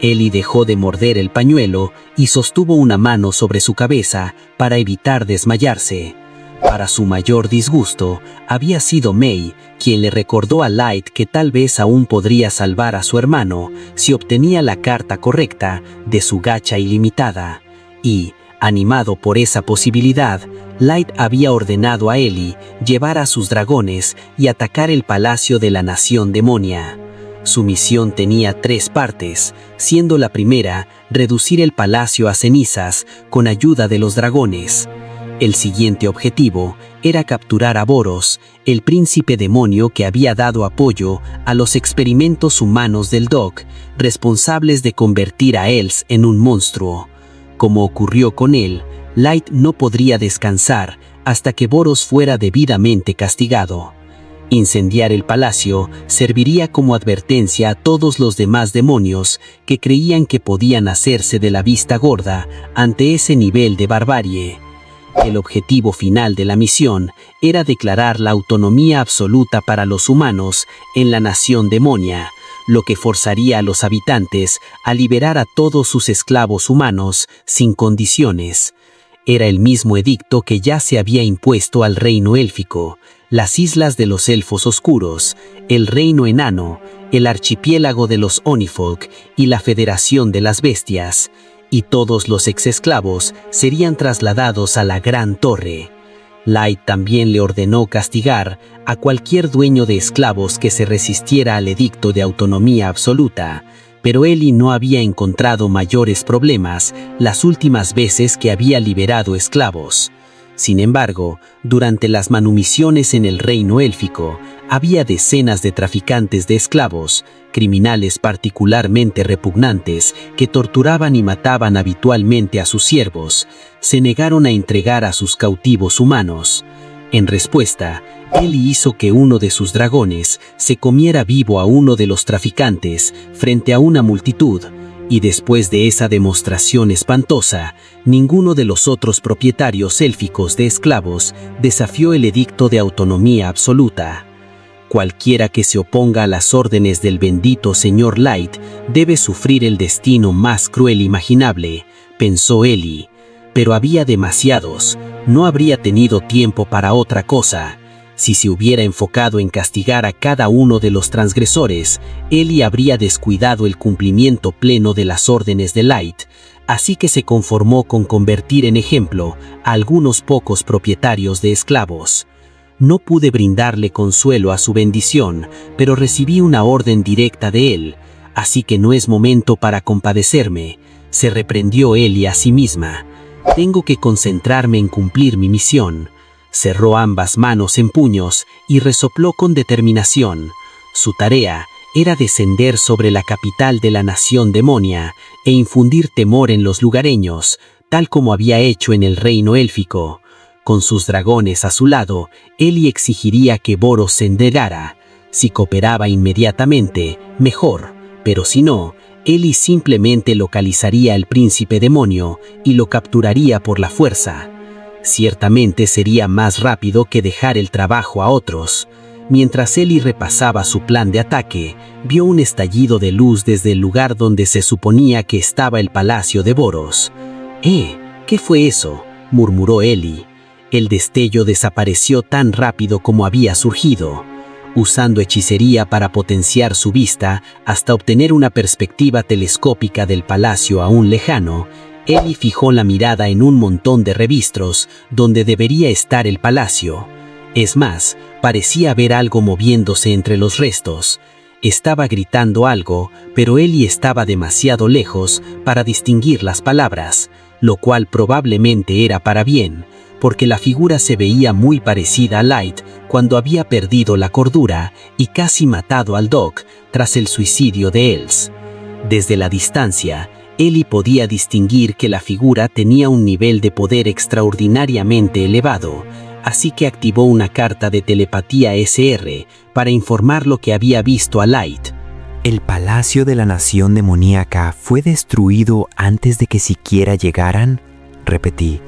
Eli dejó de morder el pañuelo y sostuvo una mano sobre su cabeza para evitar desmayarse. Para su mayor disgusto, había sido Mei quien le recordó a Light que tal vez aún podría salvar a su hermano si obtenía la carta correcta de su gacha ilimitada. Y, animado por esa posibilidad, Light había ordenado a Eli llevar a sus dragones y atacar el palacio de la nación demonia. Su misión tenía 3 partes, siendo la primera reducir el palacio a cenizas con ayuda de los dragones. El siguiente objetivo era capturar a Boros, el príncipe demonio que había dado apoyo a los experimentos humanos del Doc, responsables de convertir a Els en un monstruo. Como ocurrió con él, Light no podría descansar hasta que Boros fuera debidamente castigado. Incendiar el palacio serviría como advertencia a todos los demás demonios que creían que podían hacerse de la vista gorda ante ese nivel de barbarie. El objetivo final de la misión era declarar la autonomía absoluta para los humanos en la nación demonia, lo que forzaría a los habitantes a liberar a todos sus esclavos humanos sin condiciones. Era el mismo edicto que ya se había impuesto al reino élfico, las islas de los elfos oscuros, el reino enano, el archipiélago de los Onifolk y la Federación de las Bestias, y todos los exesclavos serían trasladados a la Gran Torre. Light también le ordenó castigar a cualquier dueño de esclavos que se resistiera al edicto de autonomía absoluta, pero Eli no había encontrado mayores problemas las últimas veces que había liberado esclavos. Sin embargo, durante las manumisiones en el reino élfico, había decenas de traficantes de esclavos, criminales particularmente repugnantes que torturaban y mataban habitualmente a sus siervos. Se negaron a entregar a sus cautivos humanos. En respuesta, Eli hizo que uno de sus dragones se comiera vivo a uno de los traficantes frente a una multitud, y después de esa demostración espantosa, ninguno de los otros propietarios élficos de esclavos desafió el edicto de autonomía absoluta. Cualquiera que se oponga a las órdenes del bendito señor Light debe sufrir el destino más cruel imaginable, pensó Eli. Pero había demasiados, no habría tenido tiempo para otra cosa. Si se hubiera enfocado en castigar a cada uno de los transgresores, Eli habría descuidado el cumplimiento pleno de las órdenes de Light, así que se conformó con convertir en ejemplo a algunos pocos propietarios de esclavos. No pude brindarle consuelo a su bendición, pero recibí una orden directa de él, así que no es momento para compadecerme, se reprendió Eli a sí misma. Tengo que concentrarme en cumplir mi misión. Cerró ambas manos en puños y resopló con determinación. Su tarea era descender sobre la capital de la nación demonia e infundir temor en los lugareños, tal como había hecho en el reino élfico. Con sus dragones a su lado, Eli exigiría que Boros se entregara. Si cooperaba inmediatamente, mejor, pero si no, Eli simplemente localizaría al príncipe demonio y lo capturaría por la fuerza. Ciertamente sería más rápido que dejar el trabajo a otros. Mientras Eli repasaba su plan de ataque, vio un estallido de luz desde el lugar donde se suponía que estaba el palacio de Boros. ¿Qué fue eso?, murmuró Eli. El destello desapareció tan rápido como había surgido. Usando hechicería para potenciar su vista hasta obtener una perspectiva telescópica del palacio aún lejano, Eli fijó la mirada en un montón de revistros donde debería estar el palacio. Es más, parecía ver algo moviéndose entre los restos. Estaba gritando algo, pero Eli estaba demasiado lejos para distinguir las palabras, lo cual probablemente era para bien, porque la figura se veía muy parecida a Light cuando había perdido la cordura y casi matado al Doc tras el suicidio de Els. Desde la distancia, Eli podía distinguir que la figura tenía un nivel de poder extraordinariamente elevado, así que activó una carta de telepatía SR para informar lo que había visto a Light. ¿El palacio de la nación demoníaca fue destruido antes de que siquiera llegaran?, repetí.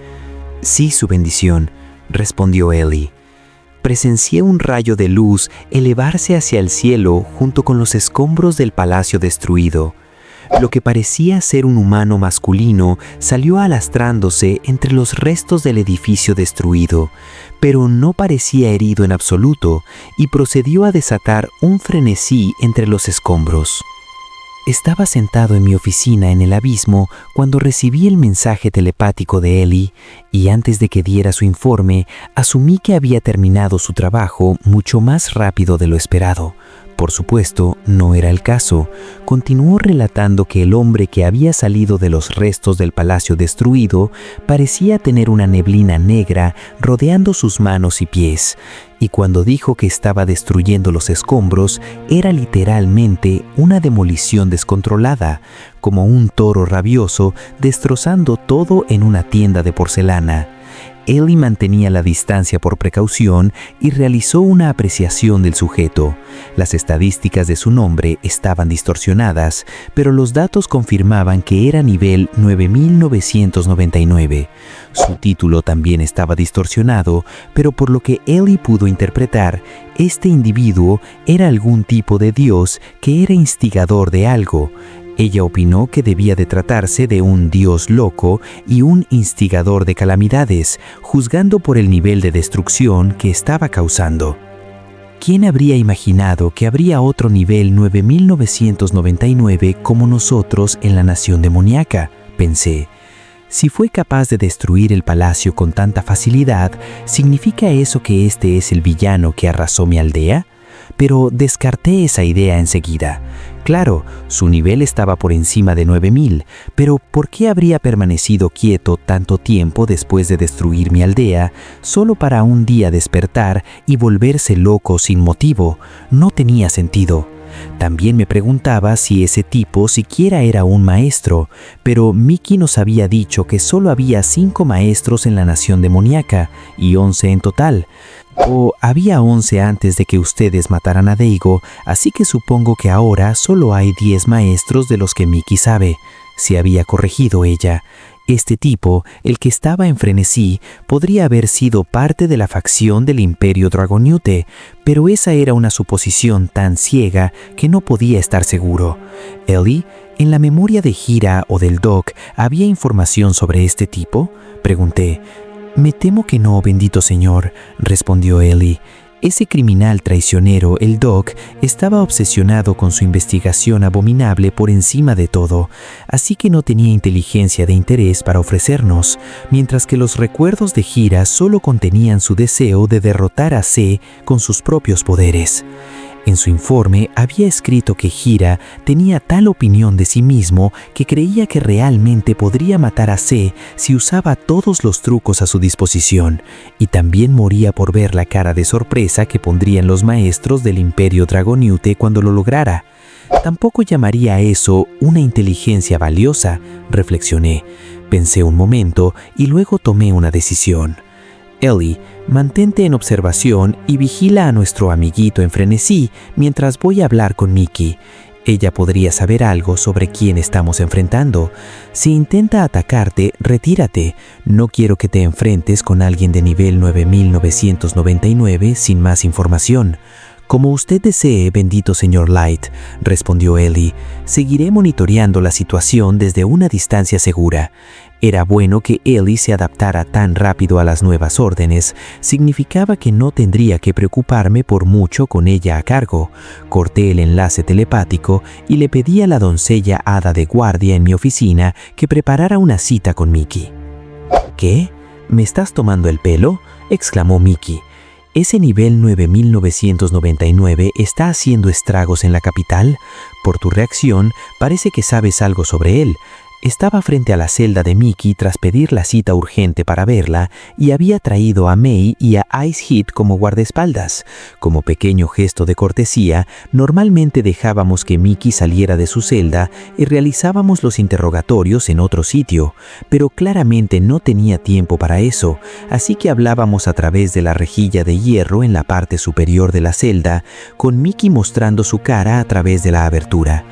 Sí, su bendición, respondió Eli. Presencié un rayo de luz elevarse hacia el cielo junto con los escombros del palacio destruido. Lo que parecía ser un humano masculino salió alastrándose entre los restos del edificio destruido, pero no parecía herido en absoluto y procedió a desatar un frenesí entre los escombros. Estaba sentado en mi oficina en el abismo cuando recibí el mensaje telepático de Eli y antes de que diera su informe, asumí que había terminado su trabajo mucho más rápido de lo esperado, Por supuesto, no era el caso. Continuó relatando que el hombre que había salido de los restos del palacio destruido parecía tener una neblina negra rodeando sus manos y pies, y cuando dijo que estaba destruyendo los escombros, era literalmente una demolición descontrolada, como un toro rabioso destrozando todo en una tienda de porcelana. Ellie mantenía la distancia por precaución y realizó una apreciación del sujeto. Las estadísticas de su nombre estaban distorsionadas, pero los datos confirmaban que era nivel 9999. Su título también estaba distorsionado, pero por lo que Ellie pudo interpretar, este individuo era algún tipo de dios que era instigador de algo. Ella opinó que debía de tratarse de un dios loco y un instigador de calamidades, juzgando por el nivel de destrucción que estaba causando. ¿Quién habría imaginado que habría otro nivel 9999 como nosotros en la nación demoníaca? Pensé. Si fue capaz de destruir el palacio con tanta facilidad, ¿significa eso que este es el villano que arrasó mi aldea? Pero descarté esa idea enseguida. Claro, su nivel estaba por encima de 9000, pero ¿por qué habría permanecido quieto tanto tiempo después de destruir mi aldea, solo para un día despertar y volverse loco sin motivo? No tenía sentido. También me preguntaba si ese tipo siquiera era un maestro, pero Mickey nos había dicho que solo había 5 maestros en la nación demoníaca y 11 en total. O había 11 antes de que ustedes mataran a Daigo, así que supongo que ahora solo hay 10 maestros de los que Mickey sabe. Se había corregido ella. Este tipo, el que estaba en frenesí, podría haber sido parte de la facción del Imperio Dragonute, pero esa era una suposición tan ciega que no podía estar seguro. Ellie, ¿en la memoria de Hira o del Doc había información sobre este tipo?, pregunté. «Me temo que no, bendito señor», respondió Ellie. Ese criminal traicionero, el Doc, estaba obsesionado con su investigación abominable por encima de todo, así que no tenía inteligencia de interés para ofrecernos, mientras que los recuerdos de Hira solo contenían su deseo de derrotar a C con sus propios poderes. En su informe había escrito que Hira tenía tal opinión de sí mismo que creía que realmente podría matar a C si usaba todos los trucos a su disposición, y también moría por ver la cara de sorpresa que pondrían los maestros del Imperio Dragonute cuando lo lograra. Tampoco llamaría a eso una inteligencia valiosa, reflexioné. Pensé un momento y luego tomé una decisión. Ellie, mantente en observación y vigila a nuestro amiguito en frenesí mientras voy a hablar con Mickey. Ella podría saber algo sobre quién estamos enfrentando. Si intenta atacarte, retírate. No quiero que te enfrentes con alguien de nivel 9999 sin más información. «Como usted desee, bendito señor Light», respondió Ellie. «Seguiré monitoreando la situación desde una distancia segura». Era bueno que Ellie se adaptara tan rápido a las nuevas órdenes. Significaba que no tendría que preocuparme por mucho con ella a cargo. Corté el enlace telepático y le pedí a la doncella hada de guardia en mi oficina que preparara una cita con Mickey. «¿Qué? ¿Me estás tomando el pelo?», exclamó Mickey. ¿Ese nivel 9999 está haciendo estragos en la capital? Por tu reacción, parece que sabes algo sobre él. Estaba frente a la celda de Mickey tras pedir la cita urgente para verla y había traído a May y a Ice Heat como guardaespaldas. Como pequeño gesto de cortesía, normalmente dejábamos que Mickey saliera de su celda y realizábamos los interrogatorios en otro sitio, pero claramente no tenía tiempo para eso, así que hablábamos a través de la rejilla de hierro en la parte superior de la celda, con Mickey mostrando su cara a través de la abertura.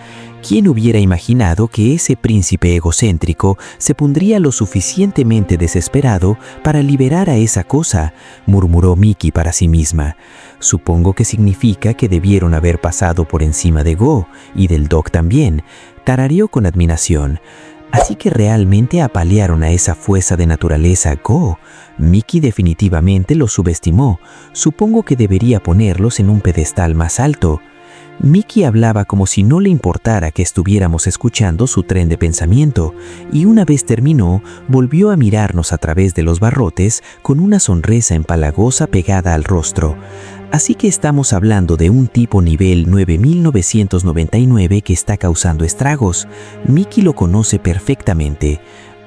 ¿Quién hubiera imaginado que ese príncipe egocéntrico se pondría lo suficientemente desesperado para liberar a esa cosa?, murmuró Mickey para sí misma. Supongo que significa que debieron haber pasado por encima de Go y del Doc también, tarareó con admiración. Así que realmente apalearon a esa fuerza de naturaleza Go. Mickey definitivamente los subestimó. Supongo que debería ponerlos en un pedestal más alto. Mickey hablaba como si no le importara que estuviéramos escuchando su tren de pensamiento, y una vez terminó, volvió a mirarnos a través de los barrotes con una sonrisa empalagosa pegada al rostro. Así que estamos hablando de un tipo nivel 9999 que está causando estragos. Mickey lo conoce perfectamente.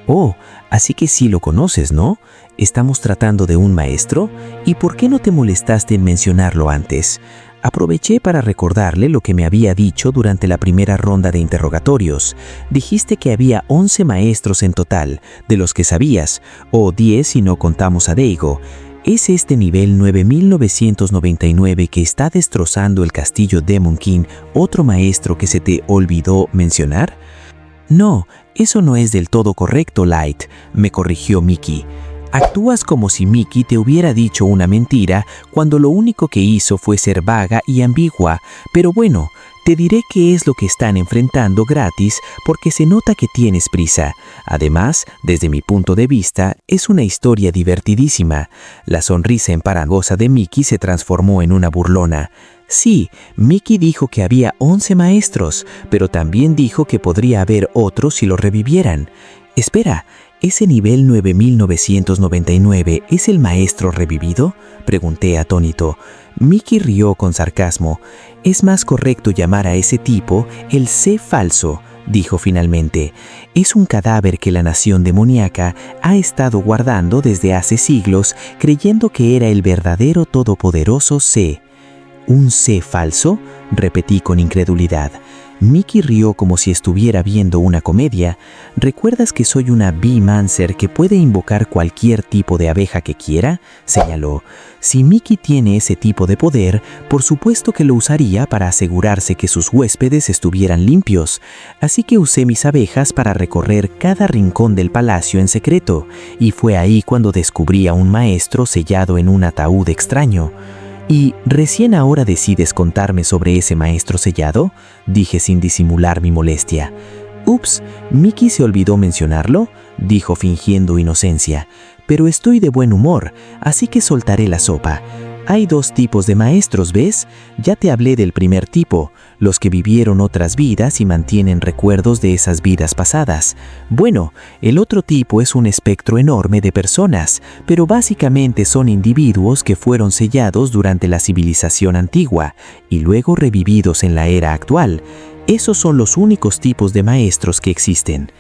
Oh, así que sí lo conoces, ¿no? ¿Estamos tratando de un maestro? ¿Y por qué no te molestaste en mencionarlo antes? Aproveché para recordarle lo que me había dicho durante la primera ronda de interrogatorios. Dijiste que había 11 maestros en total, de los que sabías, o 10 si no contamos a Daigo. ¿Es este nivel 9999 que está destrozando el castillo Demon King otro maestro que se te olvidó mencionar? No, eso no es del todo correcto, Light, me corrigió Mickey. Actúas como si Mickey te hubiera dicho una mentira cuando lo único que hizo fue ser vaga y ambigua, pero bueno, te diré qué es lo que están enfrentando gratis porque se nota que tienes prisa. Además, desde mi punto de vista, es una historia divertidísima. La sonrisa empalagosa de Mickey se transformó en una burlona. Sí, Mickey dijo que había 11 maestros, pero también dijo que podría haber otros si lo revivieran. Espera, ¿ese nivel 9999 es el maestro revivido? Pregunté atónito. Mickey rió con sarcasmo. Es más correcto llamar a ese tipo el C falso, dijo finalmente. Es un cadáver que la nación demoníaca ha estado guardando desde hace siglos, creyendo que era el verdadero todopoderoso C. ¿Un C falso?, repetí con incredulidad. Mickey rió como si estuviera viendo una comedia. ¿Recuerdas que soy una Bee-Mancer que puede invocar cualquier tipo de abeja que quiera?, señaló. Si Mickey tiene ese tipo de poder, por supuesto que lo usaría para asegurarse que sus huéspedes estuvieran limpios. Así que usé mis abejas para recorrer cada rincón del palacio en secreto, y fue ahí cuando descubrí a un maestro sellado en un ataúd extraño. ¿Y recién ahora decides contarme sobre ese maestro sellado?, dije sin disimular mi molestia. Ups, ¿Mickey se olvidó mencionarlo?, dijo fingiendo inocencia. Pero estoy de buen humor, así que soltaré la sopa. Hay dos tipos de maestros, ¿ves? Ya te hablé del primer tipo, los que vivieron otras vidas y mantienen recuerdos de esas vidas pasadas. Bueno, el otro tipo es un espectro enorme de personas, pero básicamente son individuos que fueron sellados durante la civilización antigua y luego revividos en la era actual. Esos son los únicos tipos de maestros que existen.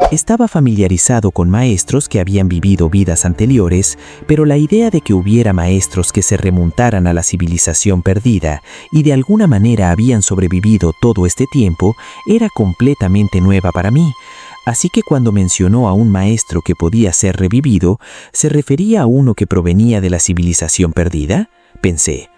Estaba familiarizado con maestros que habían vivido vidas anteriores, pero la idea de que hubiera maestros que se remontaran a la civilización perdida y de alguna manera habían sobrevivido todo este tiempo era completamente nueva para mí. Así que cuando mencionó a un maestro que podía ser revivido, ¿se refería a uno que provenía de la civilización perdida?, pensé.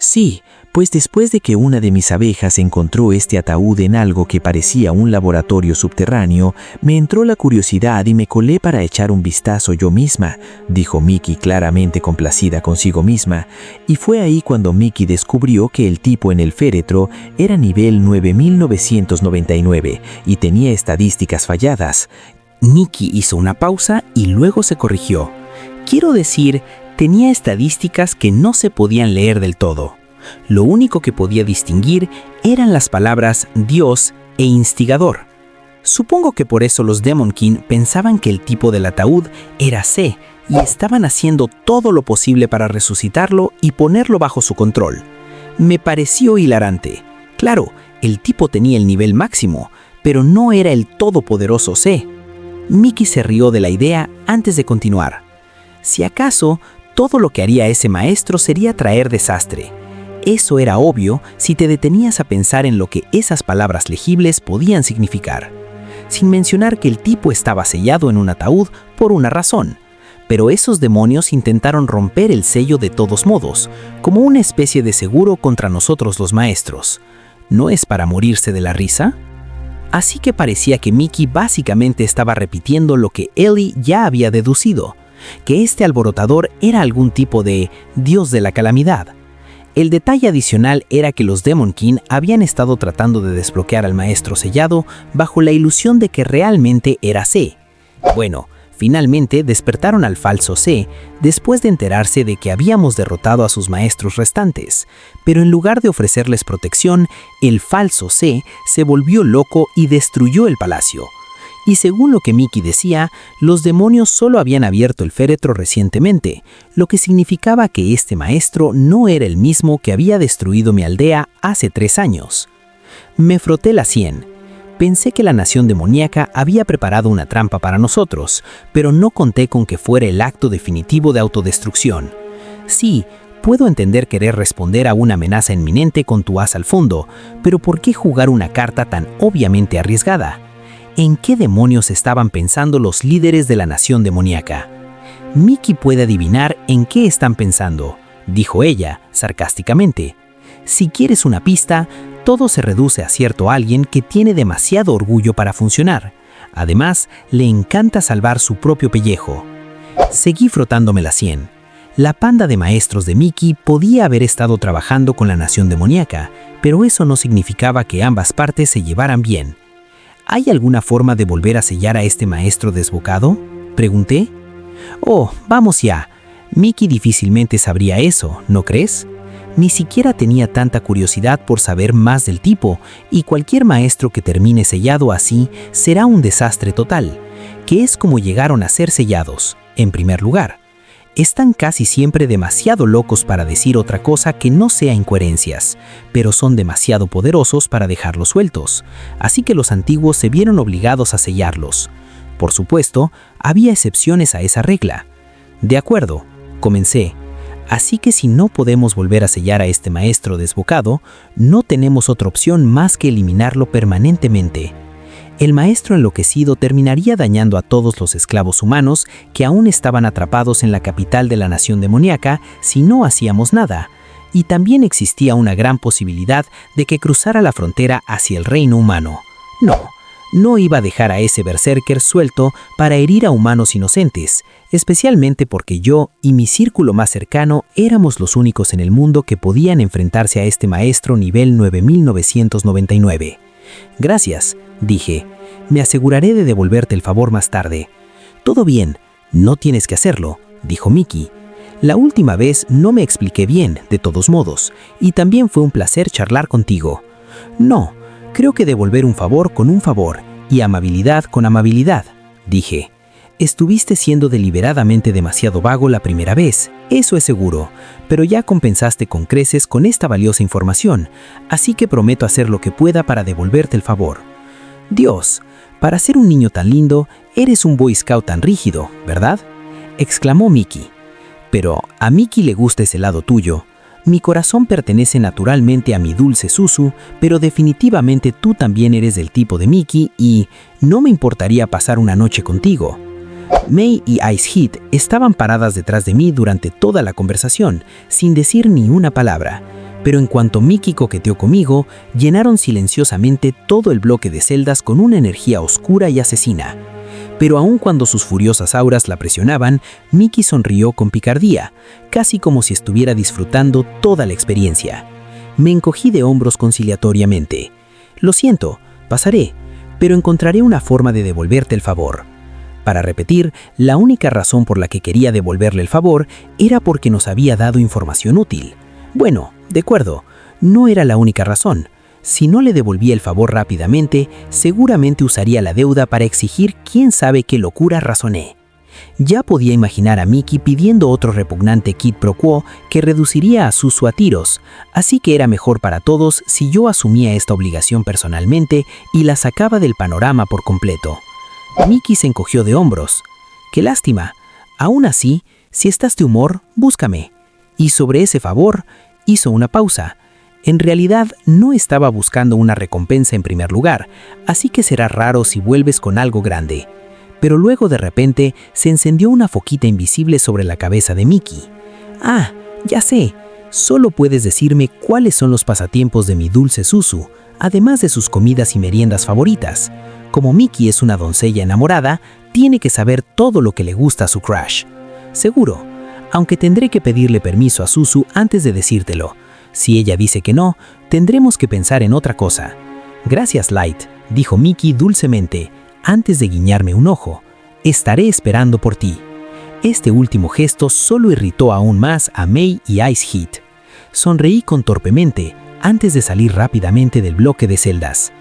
Sí, pues después de que una de mis abejas encontró este ataúd en algo que parecía un laboratorio subterráneo, me entró la curiosidad y me colé para echar un vistazo yo misma, dijo Mickey claramente complacida consigo misma, y fue ahí cuando Mickey descubrió que el tipo en el féretro era nivel 9999 y tenía estadísticas falladas. Mickey hizo una pausa y luego se corrigió. Quiero decir, tenía estadísticas que no se podían leer del todo. Lo único que podía distinguir eran las palabras Dios e instigador. Supongo que por eso los Demon King pensaban que el tipo del ataúd era C y estaban haciendo todo lo posible para resucitarlo y ponerlo bajo su control. Me pareció hilarante. Claro, el tipo tenía el nivel máximo, pero no era el todopoderoso C. Mickey se rió de la idea antes de continuar. Si acaso, todo lo que haría ese maestro sería traer desastre. Eso era obvio si te detenías a pensar en lo que esas palabras legibles podían significar. Sin mencionar que el tipo estaba sellado en un ataúd por una razón. Pero esos demonios intentaron romper el sello de todos modos, como una especie de seguro contra nosotros los maestros. ¿No es para morirse de la risa? Así que parecía que Mickey básicamente estaba repitiendo lo que Ellie ya había deducido, que este alborotador era algún tipo de dios de la calamidad. El detalle adicional era que los Demon King habían estado tratando de desbloquear al maestro sellado bajo la ilusión de que realmente era C. Bueno, finalmente despertaron al falso C después de enterarse de que habíamos derrotado a sus maestros restantes, pero en lugar de ofrecerles protección, el falso C se volvió loco y destruyó el palacio. Y según lo que Mickey decía, los demonios solo habían abierto el féretro recientemente, lo que significaba que este maestro no era el mismo que había destruido mi aldea hace 3 años. Me froté la sien. Pensé que la nación demoníaca había preparado una trampa para nosotros, pero no conté con que fuera el acto definitivo de autodestrucción. Sí, puedo entender querer responder a una amenaza inminente con tu as al fondo, pero ¿por qué jugar una carta tan obviamente arriesgada? ¿En qué demonios estaban pensando los líderes de la nación demoníaca? Mickey puede adivinar en qué están pensando, dijo ella, sarcásticamente. Si quieres una pista, todo se reduce a cierto alguien que tiene demasiado orgullo para funcionar. Además, le encanta salvar su propio pellejo. Seguí frotándome la sien. La panda de maestros de Mickey podía haber estado trabajando con la nación demoníaca, pero eso no significaba que ambas partes se llevaran bien. ¿Hay alguna forma de volver a sellar a este maestro desbocado?, pregunté. Oh, vamos ya. Mickey difícilmente sabría eso, ¿no crees? Ni siquiera tenía tanta curiosidad por saber más del tipo, y cualquier maestro que termine sellado así será un desastre total, que es como llegaron a ser sellados. En primer lugar, están casi siempre demasiado locos para decir otra cosa que no sea incoherencias, pero son demasiado poderosos para dejarlos sueltos, así que los antiguos se vieron obligados a sellarlos. Por supuesto, había excepciones a esa regla. De acuerdo, comencé. Así que si no podemos volver a sellar a este maestro desbocado, no tenemos otra opción más que eliminarlo permanentemente. El maestro enloquecido terminaría dañando a todos los esclavos humanos que aún estaban atrapados en la capital de la nación demoníaca si no hacíamos nada, y también existía una gran posibilidad de que cruzara la frontera hacia el reino humano. No iba a dejar a ese berserker suelto para herir a humanos inocentes, especialmente porque yo y mi círculo más cercano éramos los únicos en el mundo que podían enfrentarse a este maestro nivel 9999. Gracias, dije. Me aseguraré de devolverte el favor más tarde. Todo bien, no tienes que hacerlo, dijo Mickey. La última vez no me expliqué bien, de todos modos, y también fue un placer charlar contigo. No, creo que devolver un favor con un favor y amabilidad con amabilidad, dije. Estuviste siendo deliberadamente demasiado vago la primera vez, eso es seguro, pero ya compensaste con creces con esta valiosa información, así que prometo hacer lo que pueda para devolverte el favor. Dios, para ser un niño tan lindo, eres un Boy Scout tan rígido, ¿verdad?, exclamó Mickey. Pero a Mickey le gusta ese lado tuyo. Mi corazón pertenece naturalmente a mi dulce Suzu, pero definitivamente tú también eres del tipo de Mickey y no me importaría pasar una noche contigo. May y Ice Heat estaban paradas detrás de mí durante toda la conversación, sin decir ni una palabra, pero en cuanto Mickey coqueteó conmigo, llenaron silenciosamente todo el bloque de celdas con una energía oscura y asesina. Pero aun cuando sus furiosas auras la presionaban, Mickey sonrió con picardía, casi como si estuviera disfrutando toda la experiencia. Me encogí de hombros conciliatoriamente. Lo siento, pasaré, pero encontraré una forma de devolverte el favor. Para repetir, la única razón por la que quería devolverle el favor era porque nos había dado información útil. Bueno, de acuerdo, no era la única razón. Si no le devolvía el favor rápidamente, seguramente usaría la deuda para exigir quién sabe qué locura razoné. Ya podía imaginar a Mickey pidiendo otro repugnante quid pro quo que reduciría a Suzu a tiros, así que era mejor para todos si yo asumía esta obligación personalmente y la sacaba del panorama por completo. Mickey se encogió de hombros. ¡Qué lástima! Aún así, si estás de humor, búscame. Y sobre ese favor, hizo una pausa. En realidad, no estaba buscando una recompensa en primer lugar, así que será raro si vuelves con algo grande. Pero luego de repente se encendió una foquita invisible sobre la cabeza de Mickey. Ah, ya sé. Solo puedes decirme cuáles son los pasatiempos de mi dulce Suzu, además de sus comidas y meriendas favoritas. Como Mickey es una doncella enamorada, tiene que saber todo lo que le gusta a su crush. Seguro, aunque tendré que pedirle permiso a Suzu antes de decírtelo. Si ella dice que no, tendremos que pensar en otra cosa. Gracias, Light, dijo Mickey dulcemente, antes de guiñarme un ojo. Estaré esperando por ti. Este último gesto solo irritó aún más a May y Ice Heat. Sonreí con torpemente antes de salir rápidamente del bloque de celdas.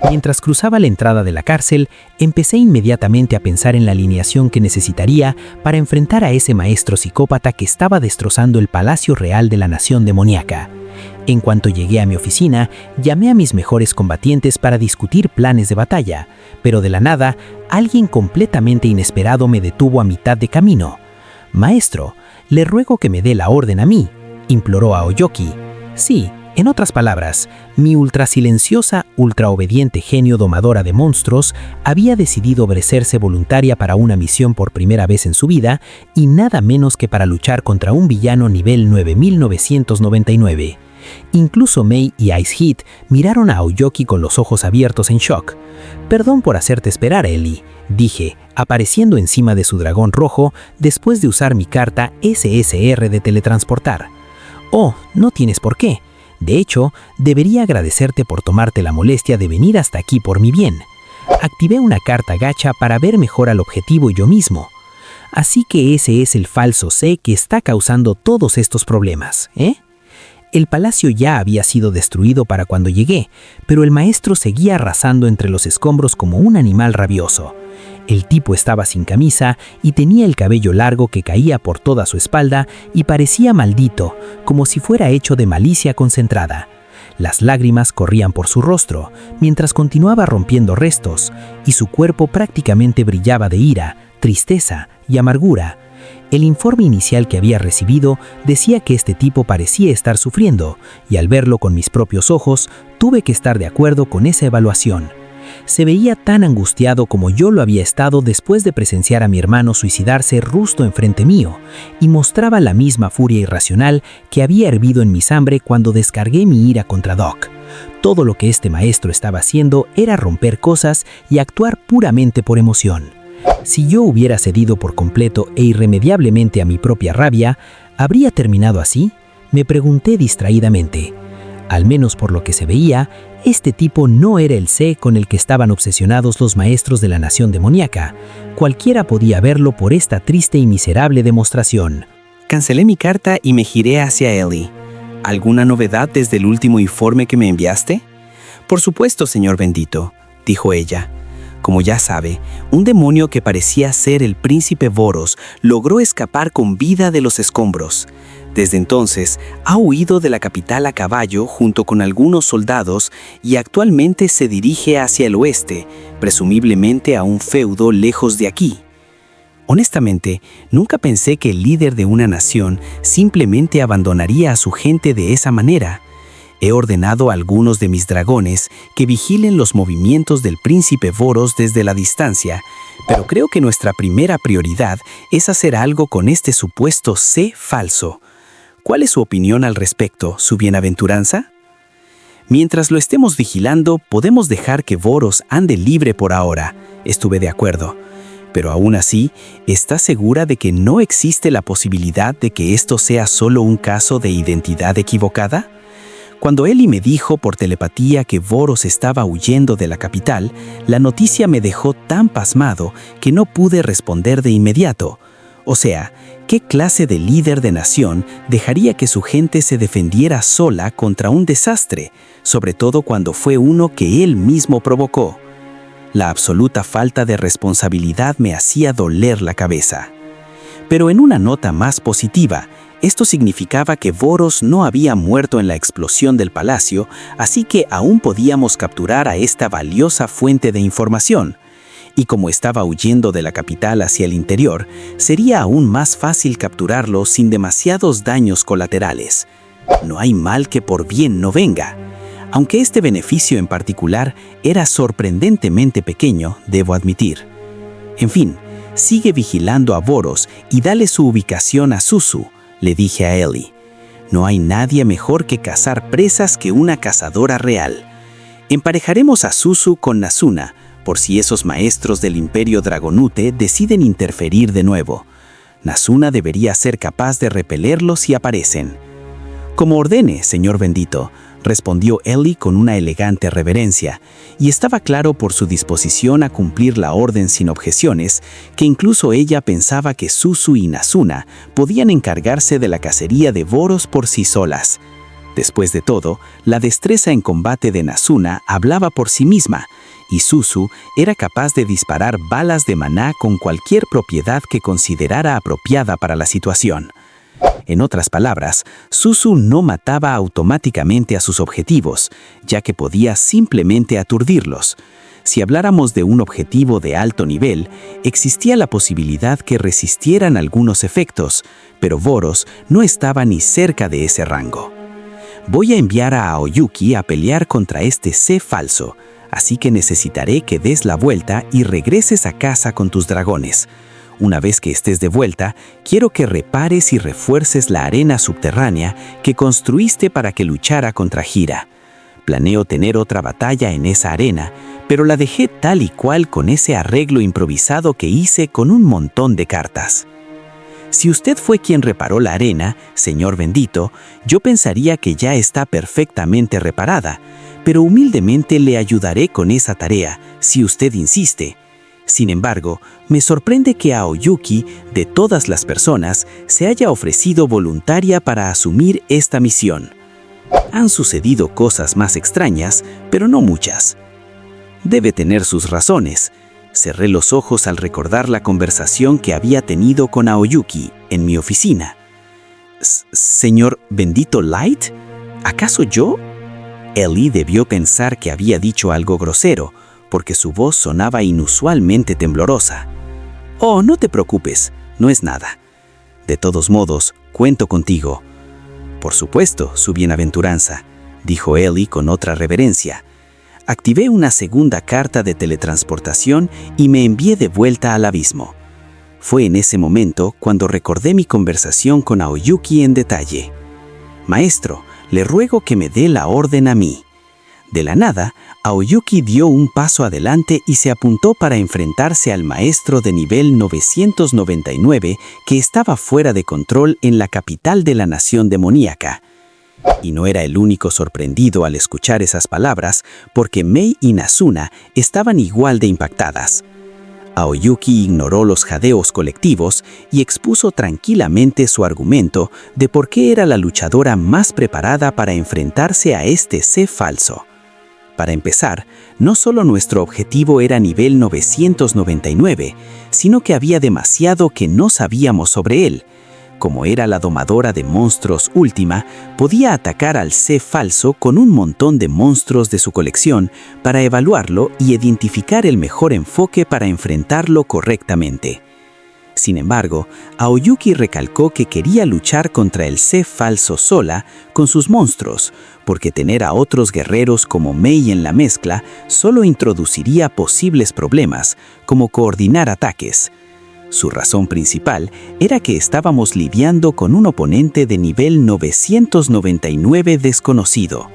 Mientras cruzaba la entrada de la cárcel, empecé inmediatamente a pensar en la alineación que necesitaría para enfrentar a ese maestro psicópata que estaba destrozando el palacio real de la nación demoníaca. En cuanto llegué a mi oficina, llamé a mis mejores combatientes para discutir planes de batalla, pero de la nada, alguien completamente inesperado me detuvo a mitad de camino. «Maestro, le ruego que me dé la orden a mí», imploró Aoyoki. Sí, en otras palabras, mi ultrasilenciosa, ultraobediente genio domadora de monstruos había decidido ofrecerse voluntaria para una misión por primera vez en su vida y nada menos que para luchar contra un villano nivel 9999. Incluso Mei y Ice-Hit miraron a Aoyoki con los ojos abiertos en shock. «Perdón por hacerte esperar, Ellie», dije, apareciendo encima de su dragón rojo después de usar mi carta SSR de teletransportar. «Oh, no tienes por qué. De hecho, debería agradecerte por tomarte la molestia de venir hasta aquí por mi bien. Activé una carta gacha para ver mejor al objetivo yo mismo. Así que ese es el falso C que está causando todos estos problemas, ¿eh?» El palacio ya había sido destruido para cuando llegué, pero el maestro seguía arrasando entre los escombros como un animal rabioso. El tipo estaba sin camisa y tenía el cabello largo que caía por toda su espalda y parecía maldito, como si fuera hecho de malicia concentrada. Las lágrimas corrían por su rostro, mientras continuaba rompiendo restos, y su cuerpo prácticamente brillaba de ira, tristeza y amargura. El informe inicial que había recibido decía que este tipo parecía estar sufriendo, y al verlo con mis propios ojos, tuve que estar de acuerdo con esa evaluación. Se veía tan angustiado como yo lo había estado después de presenciar a mi hermano suicidarse justo enfrente mío, y mostraba la misma furia irracional que había hervido en mi sangre cuando descargué mi ira contra Doc. Todo lo que este maestro estaba haciendo era romper cosas y actuar puramente por emoción. Si yo hubiera cedido por completo e irremediablemente a mi propia rabia, ¿habría terminado así?, me pregunté distraídamente. Al menos por lo que se veía, este tipo no era el C con el que estaban obsesionados los maestros de la nación demoníaca. Cualquiera podía verlo por esta triste y miserable demostración. Cancelé mi carta y me giré hacia Ellie. ¿Alguna novedad desde el último informe que me enviaste? Por supuesto, señor bendito, dijo ella. Como ya sabe, un demonio que parecía ser el príncipe Voros logró escapar con vida de los escombros. Desde entonces, ha huido de la capital a caballo junto con algunos soldados y actualmente se dirige hacia el oeste, presumiblemente a un feudo lejos de aquí. Honestamente, nunca pensé que el líder de una nación simplemente abandonaría a su gente de esa manera. He ordenado a algunos de mis dragones que vigilen los movimientos del príncipe Voros desde la distancia, pero creo que nuestra primera prioridad es hacer algo con este supuesto C falso. ¿Cuál es su opinión al respecto, su bienaventuranza? Mientras lo estemos vigilando, podemos dejar que Voros ande libre por ahora. Estuve de acuerdo. Pero aún así, ¿está segura de que no existe la posibilidad de que esto sea solo un caso de identidad equivocada? Cuando Ellie me dijo por telepatía que Voros estaba huyendo de la capital, la noticia me dejó tan pasmado que no pude responder de inmediato. O sea, ¿qué clase de líder de nación dejaría que su gente se defendiera sola contra un desastre, sobre todo cuando fue uno que él mismo provocó? La absoluta falta de responsabilidad me hacía doler la cabeza. Pero en una nota más positiva, esto significaba que Voros no había muerto en la explosión del palacio, así que aún podíamos capturar a esta valiosa fuente de información. Y como estaba huyendo de la capital hacia el interior, sería aún más fácil capturarlo sin demasiados daños colaterales. No hay mal que por bien no venga. Aunque este beneficio en particular era sorprendentemente pequeño, debo admitir. En fin, sigue vigilando a Voros y dale su ubicación a Suzu, le dije a Ellie. No hay nadie mejor que cazar presas que una cazadora real. Emparejaremos a Suzu con Nasuna, por si esos maestros del Imperio Dragonute deciden interferir de nuevo. Nasuna debería ser capaz de repelerlos si aparecen. Como ordene, señor bendito, respondió Ellie con una elegante reverencia, y estaba claro por su disposición a cumplir la orden sin objeciones, que incluso ella pensaba que Suzu y Nasuna podían encargarse de la cacería de Voros por sí solas. Después de todo, la destreza en combate de Nasuna hablaba por sí misma, y Suzu era capaz de disparar balas de maná con cualquier propiedad que considerara apropiada para la situación. En otras palabras, Suzu no mataba automáticamente a sus objetivos, ya que podía simplemente aturdirlos. Si habláramos de un objetivo de alto nivel, existía la posibilidad que resistieran algunos efectos, pero Boros no estaba ni cerca de ese rango. Voy a enviar a Aoyuki a pelear contra este C falso, así que necesitaré que des la vuelta y regreses a casa con tus dragones. Una vez que estés de vuelta, quiero que repares y refuerces la arena subterránea que construiste para que luchara contra Hira. Planeo tener otra batalla en esa arena, pero la dejé tal y cual con ese arreglo improvisado que hice con un montón de cartas. Si usted fue quien reparó la arena, señor bendito, yo pensaría que ya está perfectamente reparada, pero humildemente le ayudaré con esa tarea, si usted insiste. Sin embargo, me sorprende que Aoyuki, de todas las personas, se haya ofrecido voluntaria para asumir esta misión. Han sucedido cosas más extrañas, pero no muchas. Debe tener sus razones. Cerré los ojos al recordar la conversación que había tenido con Aoyuki en mi oficina. ¿Señor bendito Light? ¿Acaso yo? Ellie debió pensar que había dicho algo grosero, porque su voz sonaba inusualmente temblorosa. Oh, no te preocupes, no es nada. De todos modos, cuento contigo. Por supuesto, su bienaventuranza, dijo Ellie con otra reverencia. Activé una segunda carta de teletransportación y me envié de vuelta al abismo. Fue en ese momento cuando recordé mi conversación con Aoyuki en detalle. Maestro, le ruego que me dé la orden a mí. De la nada, Aoyuki dio un paso adelante y se apuntó para enfrentarse al maestro de nivel 999 que estaba fuera de control en la capital de la nación demoníaca. Y no era el único sorprendido al escuchar esas palabras, porque Mei y Nasuna estaban igual de impactadas. Aoyuki ignoró los jadeos colectivos y expuso tranquilamente su argumento de por qué era la luchadora más preparada para enfrentarse a este C falso. Para empezar, no solo nuestro objetivo era nivel 999, sino que había demasiado que no sabíamos sobre él. Como era la domadora de monstruos última, podía atacar al C falso con un montón de monstruos de su colección para evaluarlo y identificar el mejor enfoque para enfrentarlo correctamente. Sin embargo, Aoyuki recalcó que quería luchar contra el C falso sola con sus monstruos, porque tener a otros guerreros como Mei en la mezcla solo introduciría posibles problemas, como coordinar ataques. Su razón principal era que estábamos lidiando con un oponente de nivel 999 desconocido.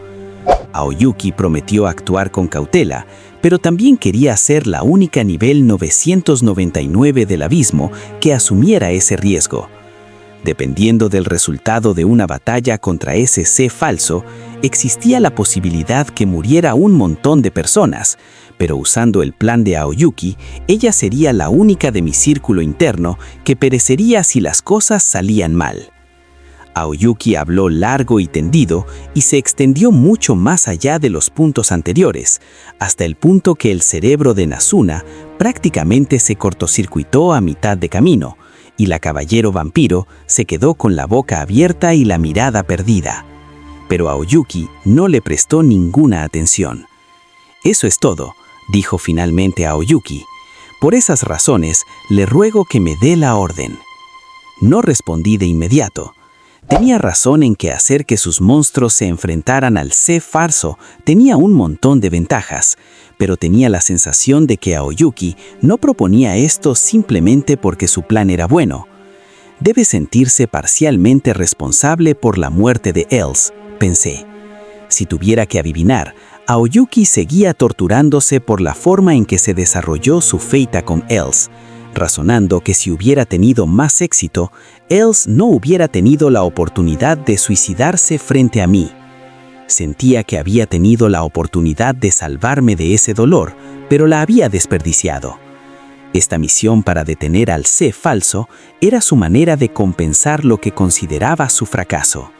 Aoyuki prometió actuar con cautela, pero también quería ser la única nivel 999 del abismo que asumiera ese riesgo. Dependiendo del resultado de una batalla contra ese C falso, existía la posibilidad que muriera un montón de personas, pero usando el plan de Aoyuki, ella sería la única de mi círculo interno que perecería si las cosas salían mal. Aoyuki habló largo y tendido y se extendió mucho más allá de los puntos anteriores, hasta el punto que el cerebro de Nasuna prácticamente se cortocircuitó a mitad de camino, y la caballero vampiro se quedó con la boca abierta y la mirada perdida. Pero Aoyuki no le prestó ninguna atención. «Eso es todo», dijo finalmente Aoyuki. «Por esas razones, le ruego que me dé la orden». No respondí de inmediato. Tenía razón en que hacer que sus monstruos se enfrentaran al C falso tenía un montón de ventajas, pero tenía la sensación de que Aoyuki no proponía esto simplemente porque su plan era bueno. Debe sentirse parcialmente responsable por la muerte de Els, pensé. Si tuviera que adivinar, Aoyuki seguía torturándose por la forma en que se desarrolló su feita con Els, razonando que si hubiera tenido más éxito, Els no hubiera tenido la oportunidad de suicidarse frente a mí. Sentía que había tenido la oportunidad de salvarme de ese dolor, pero la había desperdiciado. Esta misión para detener al C falso era su manera de compensar lo que consideraba su fracaso.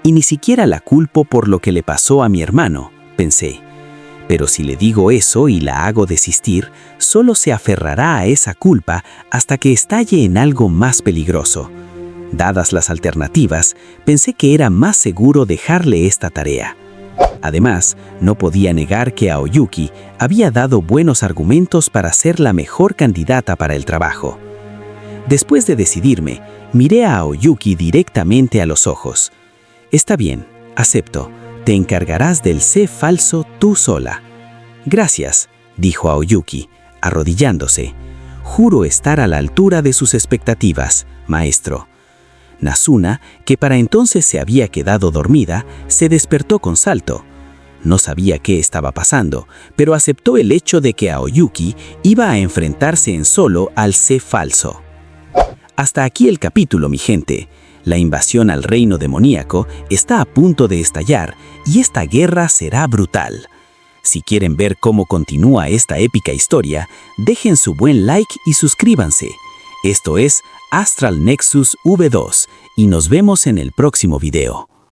Y ni siquiera la culpo por lo que le pasó a mi hermano, pensé. Pero si le digo eso y la hago desistir, solo se aferrará a esa culpa hasta que estalle en algo más peligroso. Dadas las alternativas, pensé que era más seguro dejarle esta tarea. Además, no podía negar que Aoyuki había dado buenos argumentos para ser la mejor candidata para el trabajo. Después de decidirme, miré a Aoyuki directamente a los ojos. «Está bien, acepto. Te encargarás del sé falso tú sola». «Gracias», dijo Aoyuki, arrodillándose. «Juro estar a la altura de sus expectativas, maestro». Nasuna, que para entonces se había quedado dormida, se despertó con salto. No sabía qué estaba pasando, pero aceptó el hecho de que Aoyuki iba a enfrentarse en solo al sé falso. Hasta aquí el capítulo, mi gente. La invasión al reino demoníaco está a punto de estallar y esta guerra será brutal. Si quieren ver cómo continúa esta épica historia, dejen su buen like y suscríbanse. Esto es Astral Nexus V2 y nos vemos en el próximo video.